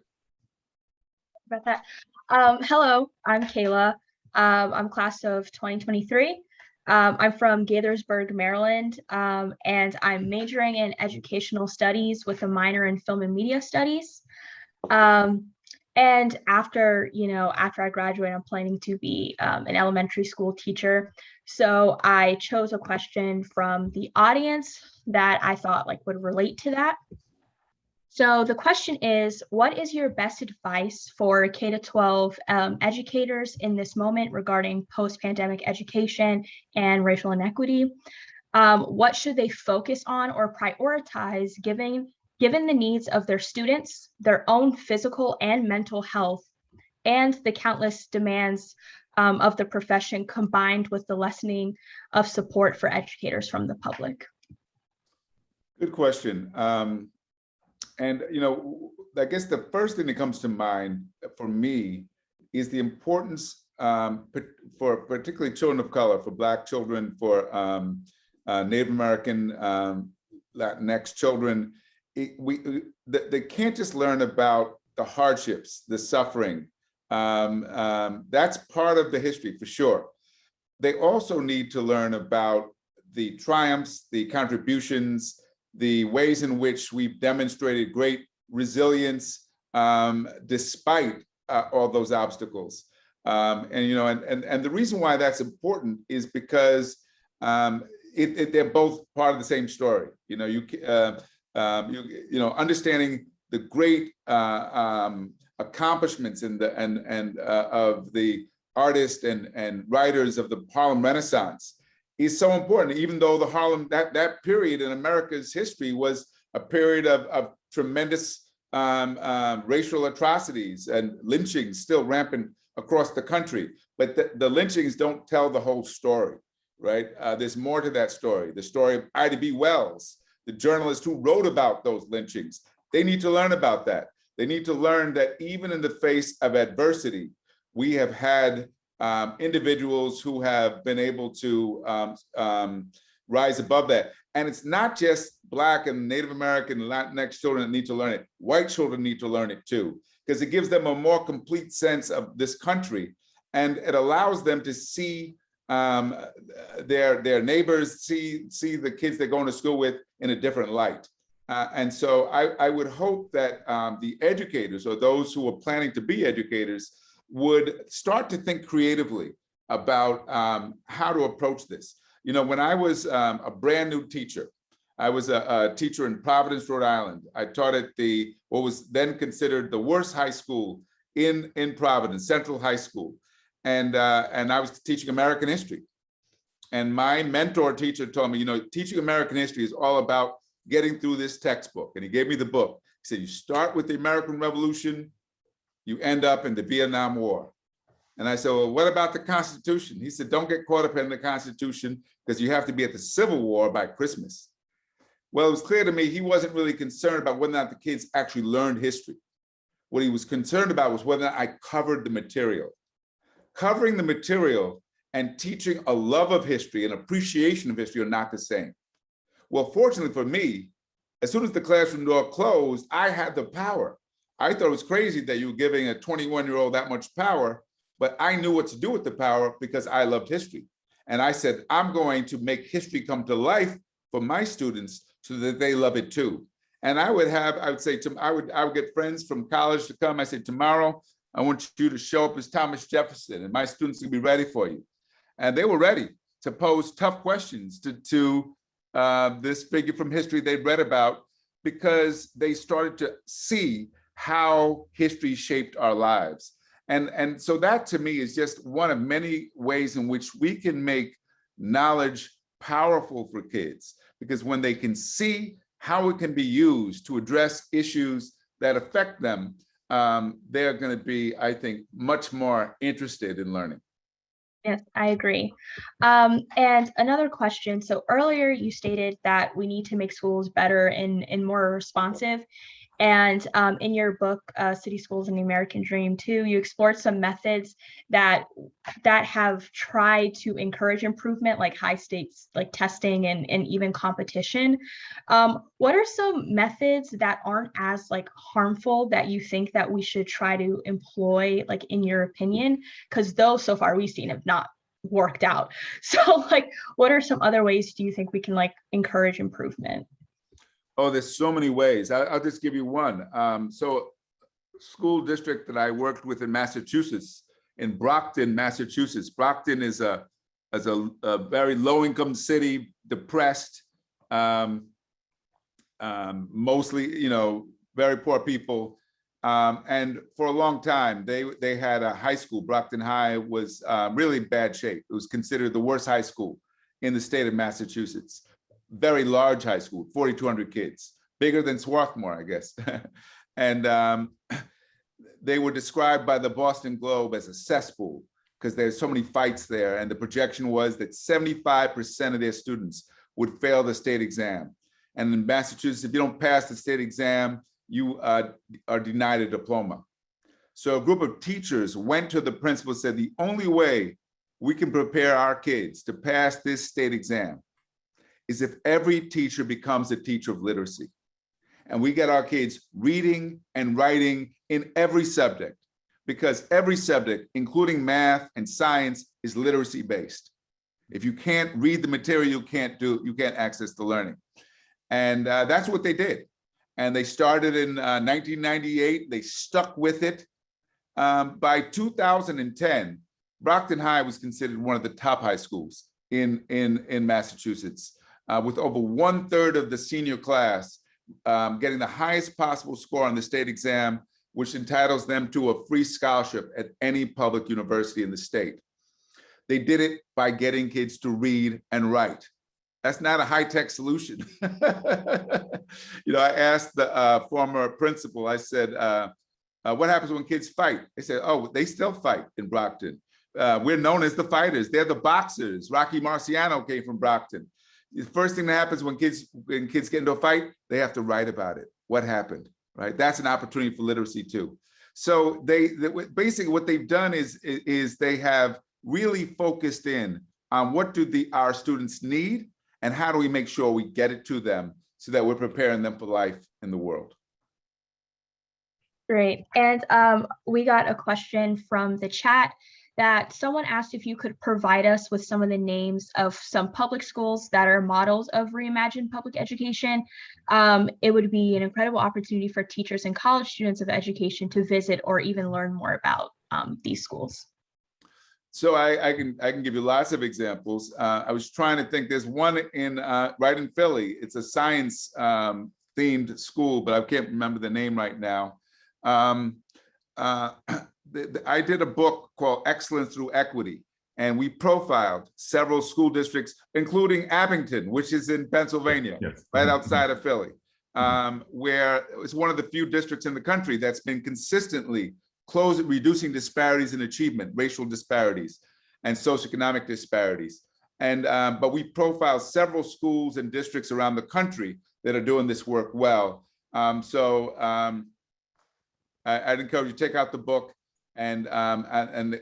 About that. Hello, I'm Kayla. I'm class of 2023. I'm from Gaithersburg, Maryland, and I'm majoring in educational studies with a minor in film and media studies. And after I graduate, I'm planning to be an elementary school teacher. So I chose a question from the audience that I thought would relate to that. So the question is, what is your best advice for K-12 educators in this moment regarding post-pandemic education and racial inequity? What should they focus on or prioritize given the needs of their students, their own physical and mental health, and the countless demands of the profession, combined with the lessening of support for educators from the public? Good question. And, I guess the first thing that comes to mind for me is the importance for particularly children of color, for Black children, for Native American, Latinx children. They can't just learn about the hardships, the suffering. That's part of the history for sure. They also need to learn about the triumphs, the contributions, the ways in which we've demonstrated great resilience despite all those obstacles. And the reason why that's important is because they're both part of the same story. Understanding the great accomplishments of the artists and writers of the Harlem Renaissance is so important, even though the Harlem, that period in America's history was a period of tremendous racial atrocities and lynchings still rampant across the country. But the lynchings don't tell the whole story, right? There's more to that story. The story of Ida B. Wells, the journalist who wrote about those lynchings. They need to learn about that. They need to learn that even in the face of adversity, we have had individuals who have been able to rise above that. And it's not just Black and Native American and Latinx children that need to learn it. White children need to learn it too, because it gives them a more complete sense of this country. And it allows them to see their neighbors, see the kids they're going to school with in a different light. And so I would hope that the educators, or those who are planning to be educators, would start to think creatively about how to approach this. When I was a brand new teacher, I was a teacher in Providence, Rhode Island. I taught at what was then considered the worst high school in Providence, Central High School. And I was teaching American history. And my mentor teacher told me, teaching American history is all about getting through this textbook. And he gave me the book. He said, you start with the American Revolution, you end up in the Vietnam War. And I said, well, what about the Constitution? He said, don't get caught up in the Constitution because you have to be at the Civil War by Christmas. Well, it was clear to me he wasn't really concerned about whether or not the kids actually learned history. What he was concerned about was whether or not I covered the material. Covering the material and teaching a love of history and appreciation of history are not the same. Well, fortunately for me, as soon as the classroom door closed, I had the power. I thought it was crazy that you were giving a 21-year-old that much power, but I knew what to do with the power because I loved history. And I said, I'm going to make history come to life for my students so that they love it too. And I would get friends from college to come. I said, tomorrow, I want you to show up as Thomas Jefferson and my students will be ready for you. And they were ready to pose tough questions to this figure from history they'd read about, because they started to see how history shaped our lives. And so that to me is just one of many ways in which we can make knowledge powerful for kids, because when they can see how it can be used to address issues that affect them, they're going to be, I think, much more interested in learning. Yes, I agree. And another question. So earlier you stated that we need to make schools better and more responsive. And in your book, City Schools and the American Dream, too, you explored some methods that have tried to encourage improvement, like high stakes, like testing and even competition. What are some methods that aren't as like harmful that you think that we should try to employ, like in your opinion? Because those so far we've seen have not worked out. So like, what are some other ways do you think we can like encourage improvement? Oh, there's so many ways. I'll just give you one. So school district that I worked with in Massachusetts, in Brockton, Massachusetts. Brockton is a very low-income city, depressed, mostly, very poor people. And for a long time, they had a high school. Brockton High was really bad shape. It was considered the worst high school in the state of Massachusetts. Very large high school, 4,200 kids, bigger than Swarthmore, I guess. And they were described by the Boston Globe as a cesspool because there's so many fights there. And the projection was that 75% of their students would fail the state exam. And in Massachusetts, if you don't pass the state exam, you are denied a diploma. So a group of teachers went to the principal and said, the only way we can prepare our kids to pass this state exam is if every teacher becomes a teacher of literacy. And we get our kids reading and writing in every subject, because every subject, including math and science, is literacy based. If you can't read the material, you can't access the learning. And that's what they did. And they started in 1998. They stuck with it. By 2010, Brockton High was considered one of the top high schools in Massachusetts, with over 1/3 of the senior class getting the highest possible score on the state exam, which entitles them to a free scholarship at any public university in the state. They did it by getting kids to read and write. That's not a high-tech solution. I asked the former principal, I said, what happens when kids fight? They said, oh, they still fight in Brockton. We're known as the fighters. They're the boxers. Rocky Marciano came from Brockton. The first thing that happens when kids get into a fight, they have to write about it. What happened, right? That's an opportunity for literacy too. So they basically what they've done is they have really focused in on what do our students need and how do we make sure we get it to them so that we're preparing them for life in the world. Great. And we got a question from the chat that someone asked if you could provide us with some of the names of some public schools that are models of reimagined public education. It would be an incredible opportunity for teachers and college students of education to visit or even learn more about these schools. So I can give you lots of examples. I was trying to think. There's one right in Philly. It's a science themed school, but I can't remember the name right now. I did a book called Excellence Through Equity, and we profiled several school districts, including Abington, which is in Pennsylvania, yes, right outside of Philly, where it's one of the few districts in the country that's been consistently reducing disparities in achievement, racial disparities, and socioeconomic disparities. And but we profiled several schools and districts around the country that are doing this work well. I'd encourage you to take out the book and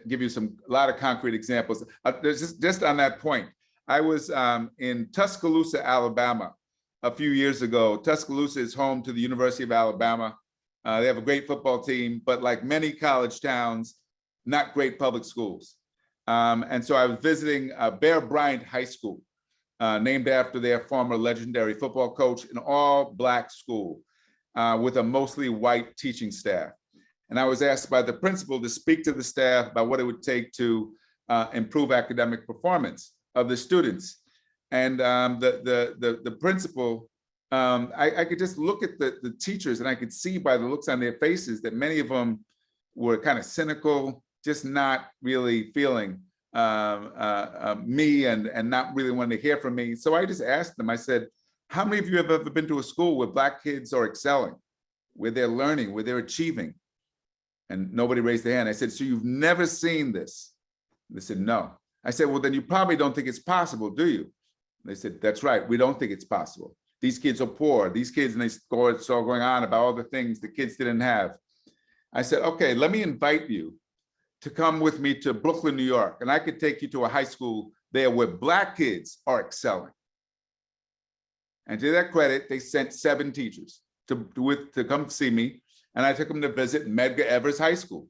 give you a lot of concrete examples. Just on that point, I was in Tuscaloosa, Alabama, a few years ago. Tuscaloosa is home to the University of Alabama. They have a great football team, but like many college towns, not great public schools. And so I was visiting Bear Bryant High School, named after their former legendary football coach, an all-Black school with a mostly white teaching staff. And I was asked by the principal to speak to the staff about what it would take to improve academic performance of the students. And the principal, I could just look at the teachers and I could see by the looks on their faces that many of them were kind of cynical, just not really feeling me and not really wanting to hear from me. So I just asked them, I said, how many of you have ever been to a school where Black kids are excelling, where they're learning, where they're achieving? And nobody raised their hand. I said, so you've never seen this? They said, no. I said, well, then you probably don't think it's possible, do you? They said, that's right, we don't think it's possible. These kids are poor. These kids, and they started going on about all the things the kids didn't have. I said, okay, let me invite you to come with me to Brooklyn, New York, and I could take you to a high school there where Black kids are excelling. And to their credit, they sent 7 teachers to come see me, and I took them to visit Medgar Evers High School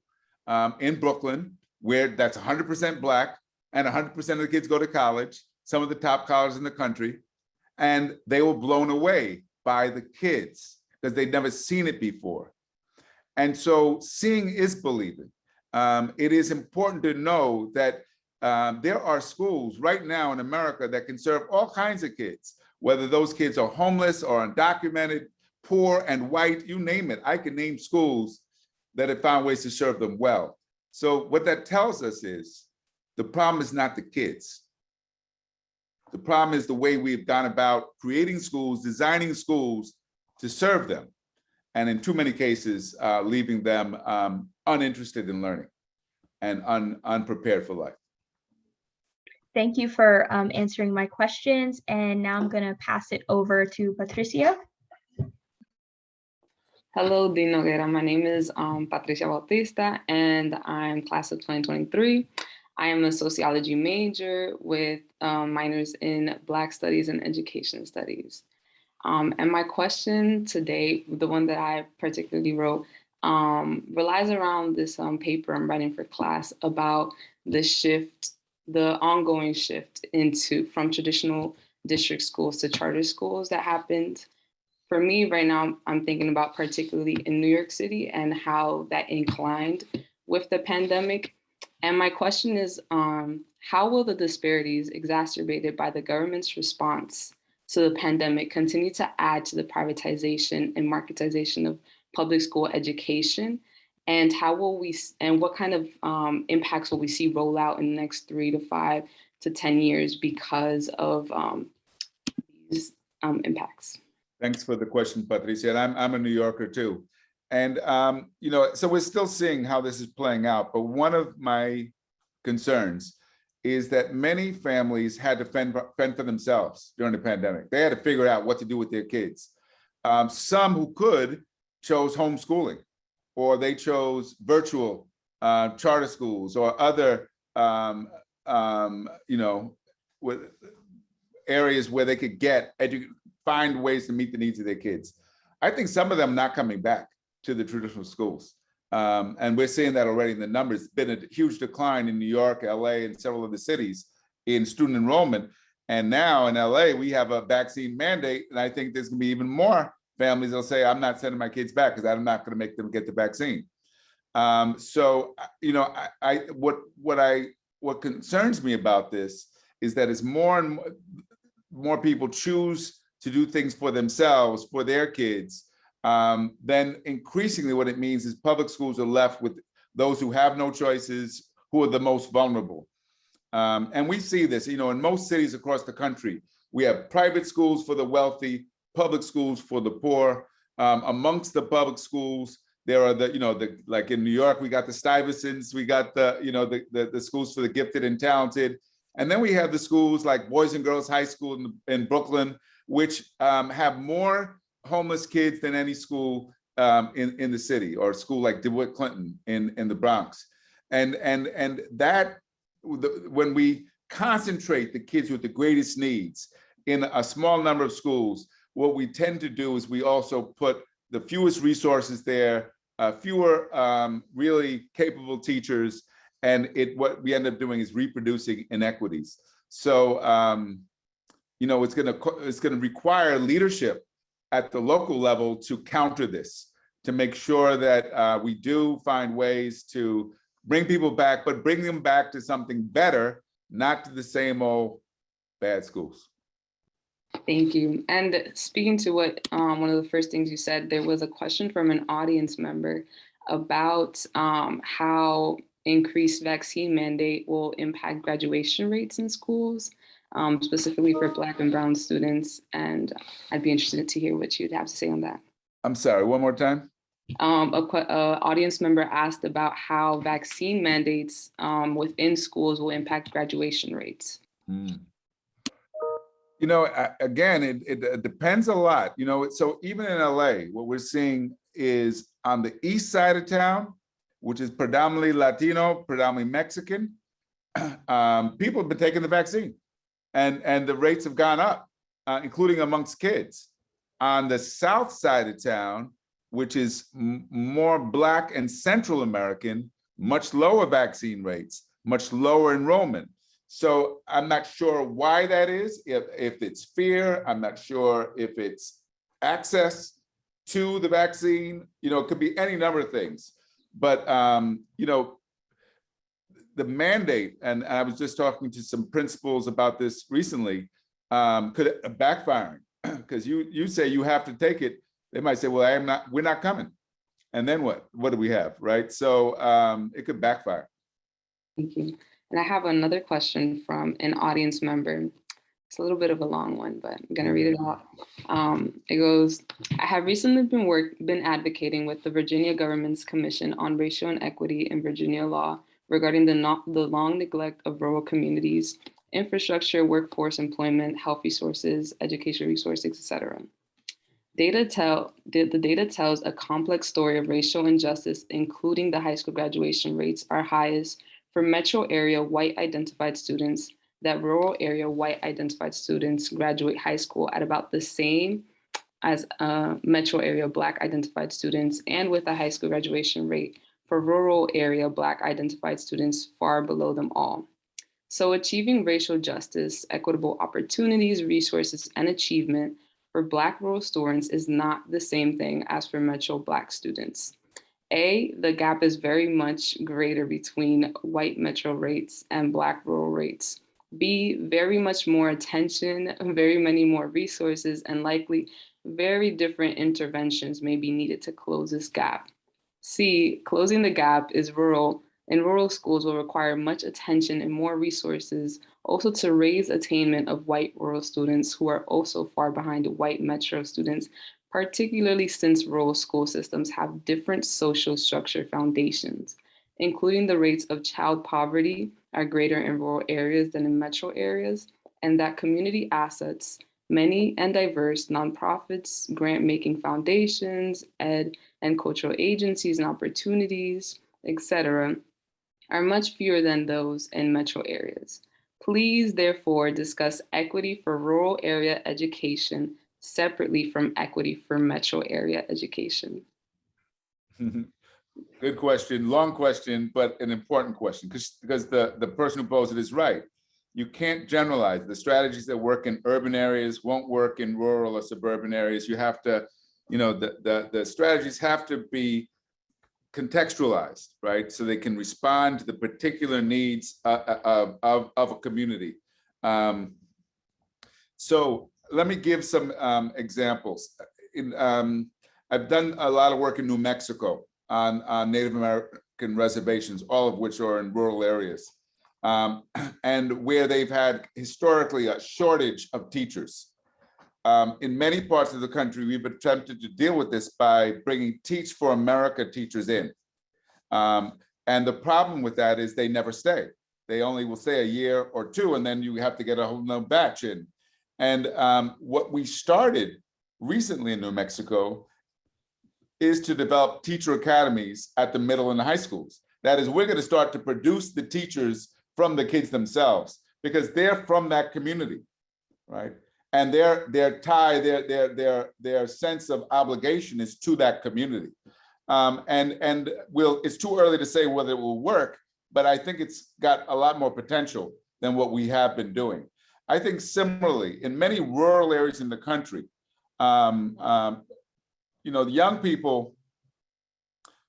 in Brooklyn, where that's 100% Black, and 100% of the kids go to college, some of the top colleges in the country. And they were blown away by the kids because they'd never seen it before. And so seeing is believing. It is important to know that there are schools right now in America that can serve all kinds of kids, whether those kids are homeless or undocumented, poor and white, you name it. I can name schools that have found ways to serve them well. So what that tells us is the problem is not the kids. The problem is the way we've gone about creating schools, designing schools to serve them. And in too many cases, leaving them uninterested in learning and unprepared for life. Thank you for answering my questions. And now I'm going to pass it over to Patricia. Hello, Dean Noguera. My name is Patricia Bautista, and I'm class of 2023. I am a sociology major with minors in Black Studies and Education Studies. And my question today, the one that I particularly wrote, relies around this paper I'm writing for class about the shift, the ongoing shift from traditional district schools to charter schools that happened. For me right now, I'm thinking about particularly in New York City and how that inclined with the pandemic. And my question is, how will the disparities exacerbated by the government's response to the pandemic continue to add to the privatization and marketization of public school education? And how will what kind of impacts will we see roll out in the next 3 to 5 to 10 years because of these impacts? Thanks for the question, Patricia. And I'm a New Yorker too. And, so we're still seeing how this is playing out. But one of my concerns is that many families had to fend for themselves during the pandemic. They had to figure out what to do with their kids. Some who could chose homeschooling, or they chose virtual charter schools or other, areas where they could find ways to meet the needs of their kids. I think some of them not coming back to the traditional schools. And we're seeing that already in the numbers. It's been a huge decline in New York, LA, and several other cities in student enrollment. And now in LA, we have a vaccine mandate. And I think there's gonna be even more families that'll say, I'm not sending my kids back because I'm not gonna make them get the vaccine. What concerns me about this is that as more and more people choose to do things for themselves, for their kids, then increasingly what it means is public schools are left with those who have no choices, who are the most vulnerable. And we see this, in most cities across the country, we have private schools for the wealthy, public schools for the poor. Amongst the public schools, there are like in New York, we got the Stuyvesants, we got the schools for the gifted and talented. And then we have the schools like Boys and Girls High School in Brooklyn, which have more homeless kids than any school in the city, or a school like DeWitt Clinton in the Bronx. And that, when we concentrate the kids with the greatest needs in a small number of schools, what we tend to do is we also put the fewest resources there, fewer really capable teachers, and what we end up doing is reproducing inequities. So it's going to require leadership at the local level to counter this, to make sure that we do find ways to bring people back, but bring them back to something better, not to the same old bad schools. Thank you. And speaking to what one of the first things you said, there was a question from an audience member about how increased vaccine mandate will impact graduation rates in schools, specifically for Black and Brown students. And I'd be interested to hear what you'd have to say on that. I'm sorry, one more time? Audience member asked about how vaccine mandates within schools will impact graduation rates. You know, again, it depends a lot. You know, so even in LA, what we're seeing is on the east side of town, which is predominantly Latino, predominantly Mexican, people have been taking the vaccine, and the rates have gone up, including amongst kids. On the south side of town, which is more Black and Central American, much lower vaccine rates, much lower enrollment. So I'm not sure why that is, if it's fear, I'm not sure if it's access to the vaccine, you know, it could be any number of things. But, you know, the mandate, and I was just talking to some principals about this recently, could backfiring, because you say you have to take it, they might say, well, we're not coming. And then what do we have, right? So it could backfire. Thank you. And I have another question from an audience member. It's a little bit of a long one, but I'm gonna read it out. It goes, I have recently been advocating with the Virginia government's Commission on Racial Inequity in Virginia law regarding the long neglect of rural communities, infrastructure, workforce, employment, health resources, education resources, etc. The data tells a complex story of racial injustice, including the high school graduation rates are highest for metro area white identified students, that rural area white identified students graduate high school at about the same as metro area Black identified students, and with a high school graduation rate for rural area Black identified students far below them all. So achieving racial justice, equitable opportunities, resources, and achievement for Black rural students is not the same thing as for metro Black students. A, the gap is very much greater between white metro rates and Black rural rates. B, very much more attention, very many more resources, and likely very different interventions may be needed to close this gap. C, closing the gap in rural schools will require much attention and more resources, also to raise attainment of white rural students who are also far behind white metro students, particularly since rural school systems have different social structure foundations, including the rates of child poverty are greater in rural areas than in metro areas, and that community assets, many and diverse nonprofits, grant-making foundations, ed and cultural agencies and opportunities, etc., are much fewer than those in metro areas. Please, therefore, discuss equity for rural area education separately from equity for metro area education. Good question, long question, but an important question, because the person who posed it is right. You can't generalize. The strategies that work in urban areas won't work in rural or suburban areas. You have to, you know, the strategies have to be contextualized, right? So they can respond to the particular needs of a community. So let me give some examples. I've done a lot of work in New Mexico on Native American reservations, all of which are in rural areas, and where they've had historically a shortage of teachers. In many parts of the country, we've attempted to deal with this by bringing Teach for America teachers in. And the problem with that is they never stay. They only will stay a year or two, and then you have to get a whole nother batch in. And what we started recently in New Mexico is to develop teacher academies at the middle and high schools. That is, we're going to start to produce the teachers from the kids themselves, because they're from that community, right? And their tie, their sense of obligation is to that community. It's too early to say whether it will work, but I think it's got a lot more potential than what we have been doing. I think similarly, in many rural areas in the country, you know, the young people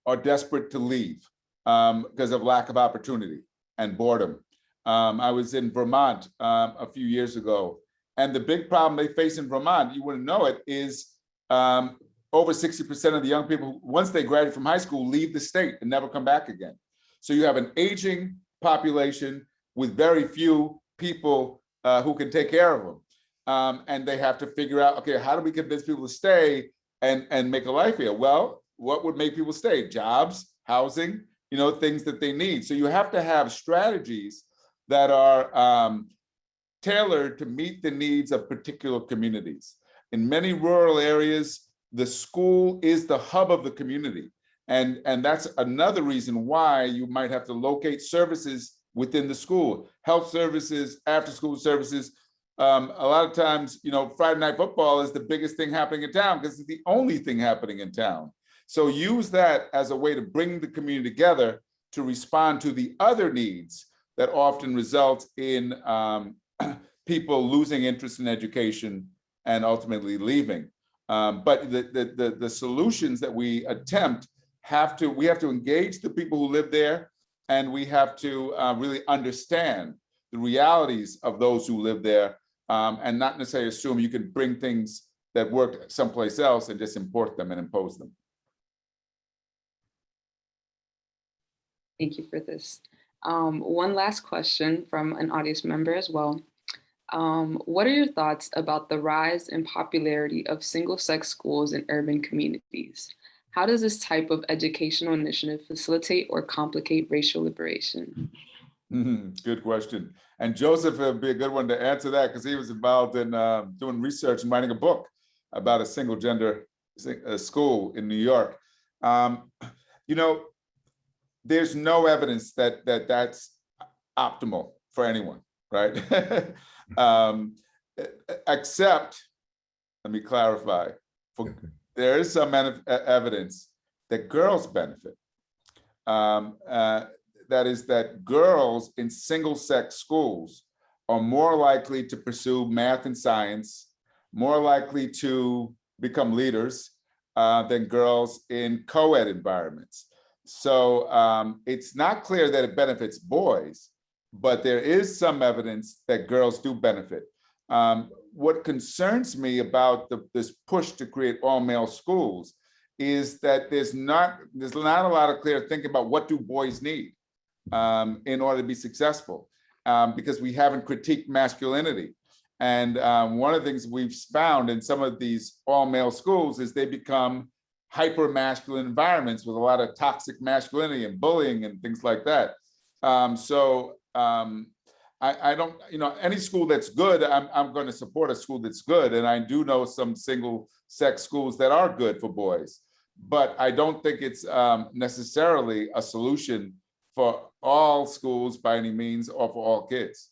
are desperate to leave because of lack of opportunity and boredom. I was in Vermont a few years ago, and the big problem they face in Vermont, you wouldn't know it, is over 60% of the young people, once they graduate from high school, leave the state and never come back again. So you have an aging population with very few people who can take care of them. And they have to figure out, okay, how do we convince people to stay and make a life here? Well, what would make people stay? Jobs, housing, things that they need. So you have to have strategies that are tailored to meet the needs of particular communities. In many rural areas, the school is the hub of the community. And that's another reason why you might have to locate services within the school, health services, after-school services. A lot of times, Friday night football is the biggest thing happening in town because it's the only thing happening in town. So use that as a way to bring the community together to respond to the other needs that often result in people losing interest in education and ultimately leaving. But the solutions that we attempt we have to engage the people who live there, and we have to really understand the realities of those who live there, and not necessarily assume you can bring things that work someplace else and just import them and impose them. Thank you for this. One last question from an audience member as well. What are your thoughts about the rise in popularity of single-sex schools in urban communities? How does this type of educational initiative facilitate or complicate racial liberation? Good question. And Joseph would be a good one to answer that because he was involved in doing research and writing a book about a single gender school in New York. There's no evidence that that's optimal for anyone, right? Except, let me clarify, there is some evidence that girls benefit. That is that girls in single-sex schools are more likely to pursue math and science, more likely to become leaders than girls in co-ed environments. So it's not clear that it benefits boys, but there is some evidence that girls do benefit. What concerns me about this push to create all-male schools is that there's not a lot of clear thinking about what do boys need in order to be successful, because we haven't critiqued masculinity. And one of the things we've found in some of these all-male schools is they become hyper-masculine environments with a lot of toxic masculinity and bullying and things like that. I don't, any school that's good, I'm going to support a school that's good. And I do know some single-sex schools that are good for boys, but I don't think it's necessarily a solution for all schools by any means or for all kids.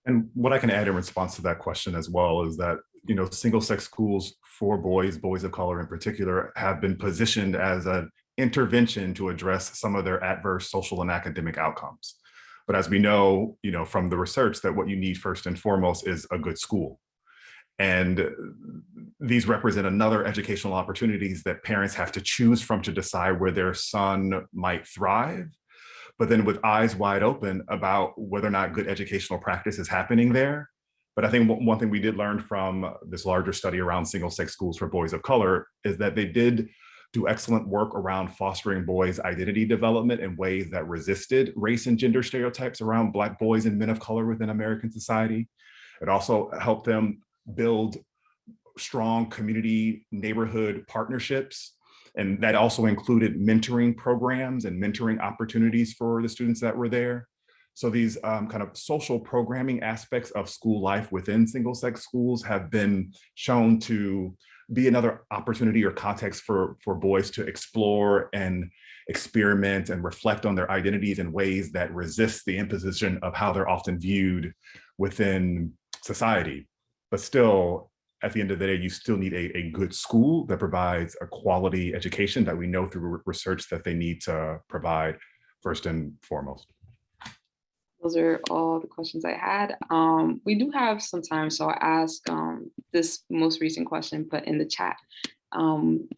And what I can add in response to that question as well is that, single-sex schools for boys of color in particular, have been positioned as an intervention to address some of their adverse social and academic outcomes. But as we know, from the research, that what you need first and foremost is a good school. And these represent another educational opportunities that parents have to choose from to decide where their son might thrive, but then with eyes wide open about whether or not good educational practice is happening there. But I think one thing we did learn from this larger study around single-sex schools for boys of color is that they did do excellent work around fostering boys' identity development in ways that resisted race and gender stereotypes around Black boys and men of color within American society. It also helped them build strong community neighborhood partnerships. And that also included mentoring programs and mentoring opportunities for the students that were there. So these kind of social programming aspects of school life within single-sex schools have been shown to be another opportunity or context for boys to explore and experiment and reflect on their identities in ways that resist the imposition of how they're often viewed within society. But still, at the end of the day, you still need a good school that provides a quality education that we know through research that they need to provide first and foremost. Those are all the questions I had. We do have some time, so I'll ask this most recent question put in the chat,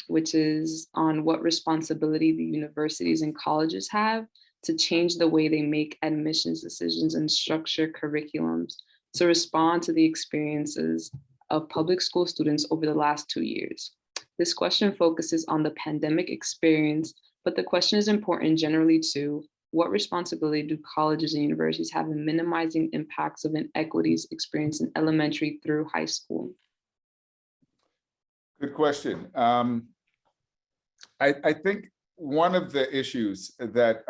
which is on what responsibility the universities and colleges have to change the way they make admissions decisions and structure curriculums to respond to the experiences of public school students over the last 2 years. This question focuses on the pandemic experience, but the question is important generally too. What responsibility do colleges and universities have in minimizing impacts of inequities experienced in elementary through high school? Good question. I think one of the issues that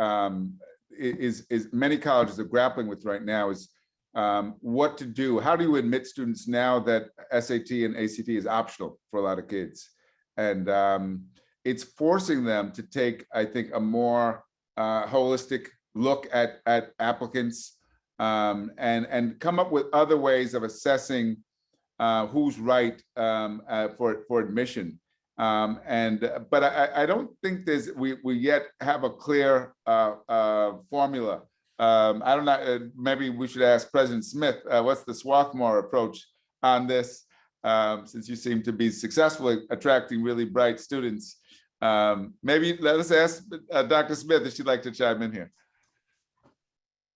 is many colleges are grappling with right now is what to do. How do you admit students now that SAT and ACT is optional for a lot of kids? And it's forcing them to take, I think, a more holistic look at applicants and come up with other ways of assessing who's right for admission. But I don't think we yet have a clear formula. I don't know, maybe we should ask President Smith, what's the Swarthmore approach on this, since you seem to be successfully attracting really bright students. Maybe let us ask Dr. Smith if she'd like to chime in here.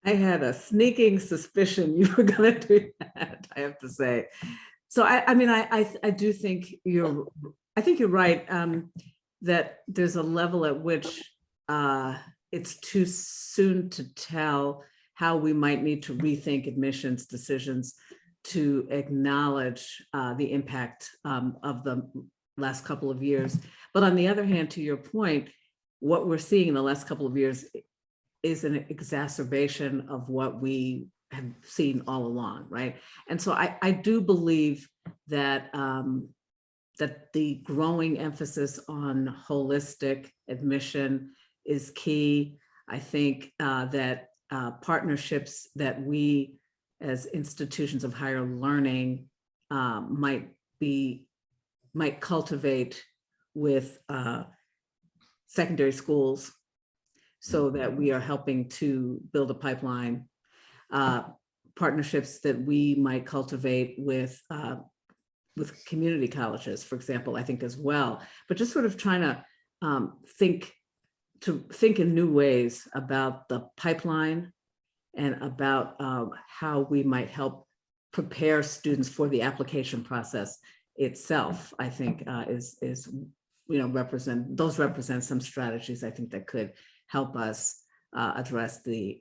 I had a sneaking suspicion you were going to do that, I have to say. So I mean, I do think you're right, that there's a level at which it's too soon to tell how we might need to rethink admissions decisions to acknowledge the impact of the last couple of years. But on the other hand, to your point, what we're seeing in the last couple of years is an exacerbation of what we have seen all along, right? And so I do believe that that the growing emphasis on holistic admission is key. I think that partnerships that we as institutions of higher learning might cultivate with secondary schools, so that we are helping to build a pipeline. Partnerships that we might cultivate with community colleges, for example, I think as well. But just sort of trying to think in new ways about the pipeline and about how we might help prepare students for the application process itself. I think is represent some strategies I think that could help us address the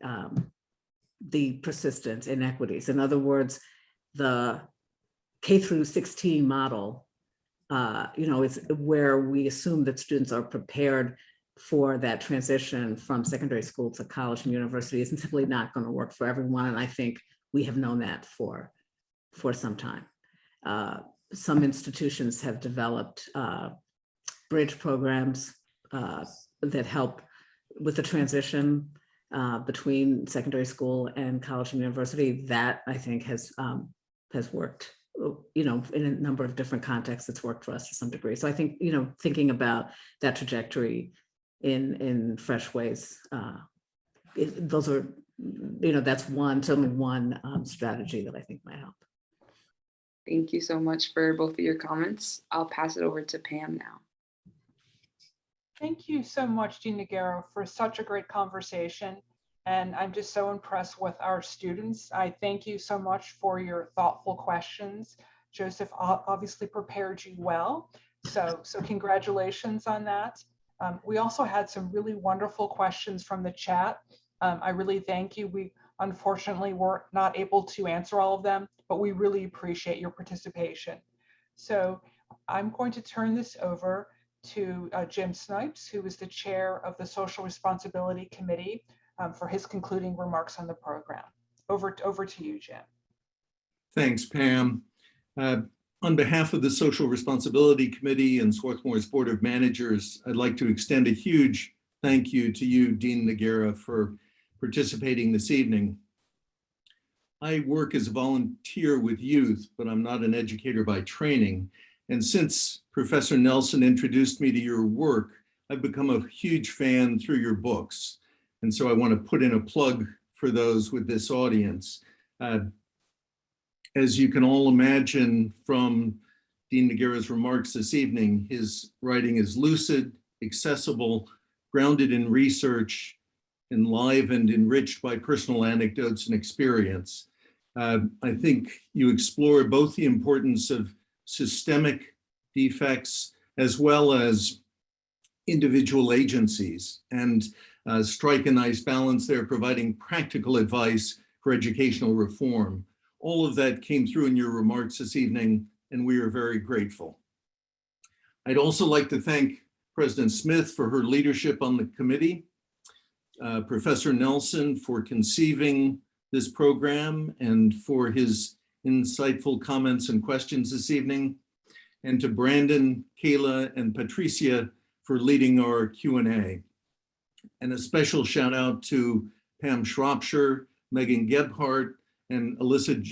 persistent inequities. In other words, the K through 16 model, is where we assume that students are prepared for that transition from secondary school to college and university isn't simply not going to work for everyone. And I think we have known that for some time. Some institutions have developed bridge programs that help with the transition between secondary school and college and university. That I think has worked, in a number of different contexts. It's worked for us to some degree. So I think, thinking about that trajectory in fresh ways, those are, that's certainly one strategy that I think might help. Thank you so much for both of your comments. I'll pass it over to Pam now. Thank you so much, Dean Noguera, for such a great conversation. And I'm just so impressed with our students. I thank you so much for your thoughtful questions. Joseph obviously prepared you well. So congratulations on that. We also had some really wonderful questions from the chat. I really thank you. We unfortunately were not able to answer all of them, but we really appreciate your participation. So I'm going to turn this over to Jim Snipes, who is the chair of the Social Responsibility Committee, for his concluding remarks on the program. Over to you, Jim. Thanks, Pam. On behalf of the Social Responsibility Committee and Swarthmore's Board of Managers, I'd like to extend a huge thank you to you, Dean Noguera, for participating this evening. I work as a volunteer with youth, but I'm not an educator by training. And since Professor Nelson introduced me to your work, I've become a huge fan through your books. And so I want to put in a plug for those with this audience. As you can all imagine from Dean Noguera's remarks this evening, his writing is lucid, accessible, grounded in research, enlivened, enriched by personal anecdotes and experience. I think you explore both the importance of systemic defects as well as individual agencies, and strike a nice balance there, providing practical advice for educational reform. All of that came through in your remarks this evening, and we are very grateful. I'd also like to thank President Smith for her leadership on the committee, Professor Nelson for conceiving this program and for his insightful comments and questions this evening, and to Brandon, Kayla, and Patricia for leading our Q&A. And a special shout out to Pam Shropshire, Megan Gebhardt, and Alyssa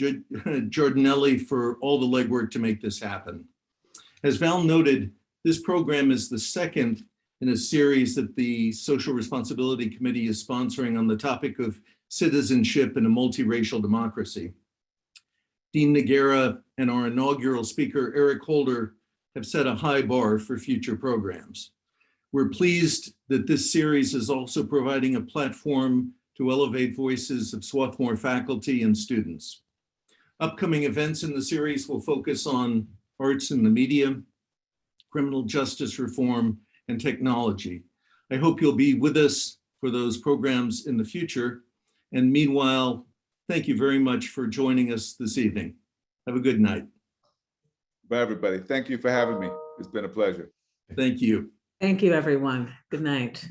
Giordinelli for all the legwork to make this happen. As Val noted, this program is the second in a series that the Social Responsibility Committee is sponsoring on the topic of citizenship in a multiracial democracy. Dean Noguera and our inaugural speaker, Eric Holder, have set a high bar for future programs. We're pleased that this series is also providing a platform to elevate voices of Swarthmore faculty and students. Upcoming events in the series will focus on arts and the media, criminal justice reform, and technology. I hope you'll be with us for those programs in the future. And meanwhile, thank you very much for joining us this evening. Have a good night. Bye, everybody. Thank you for having me. It's been a pleasure. Thank you. Thank you, everyone. Good night.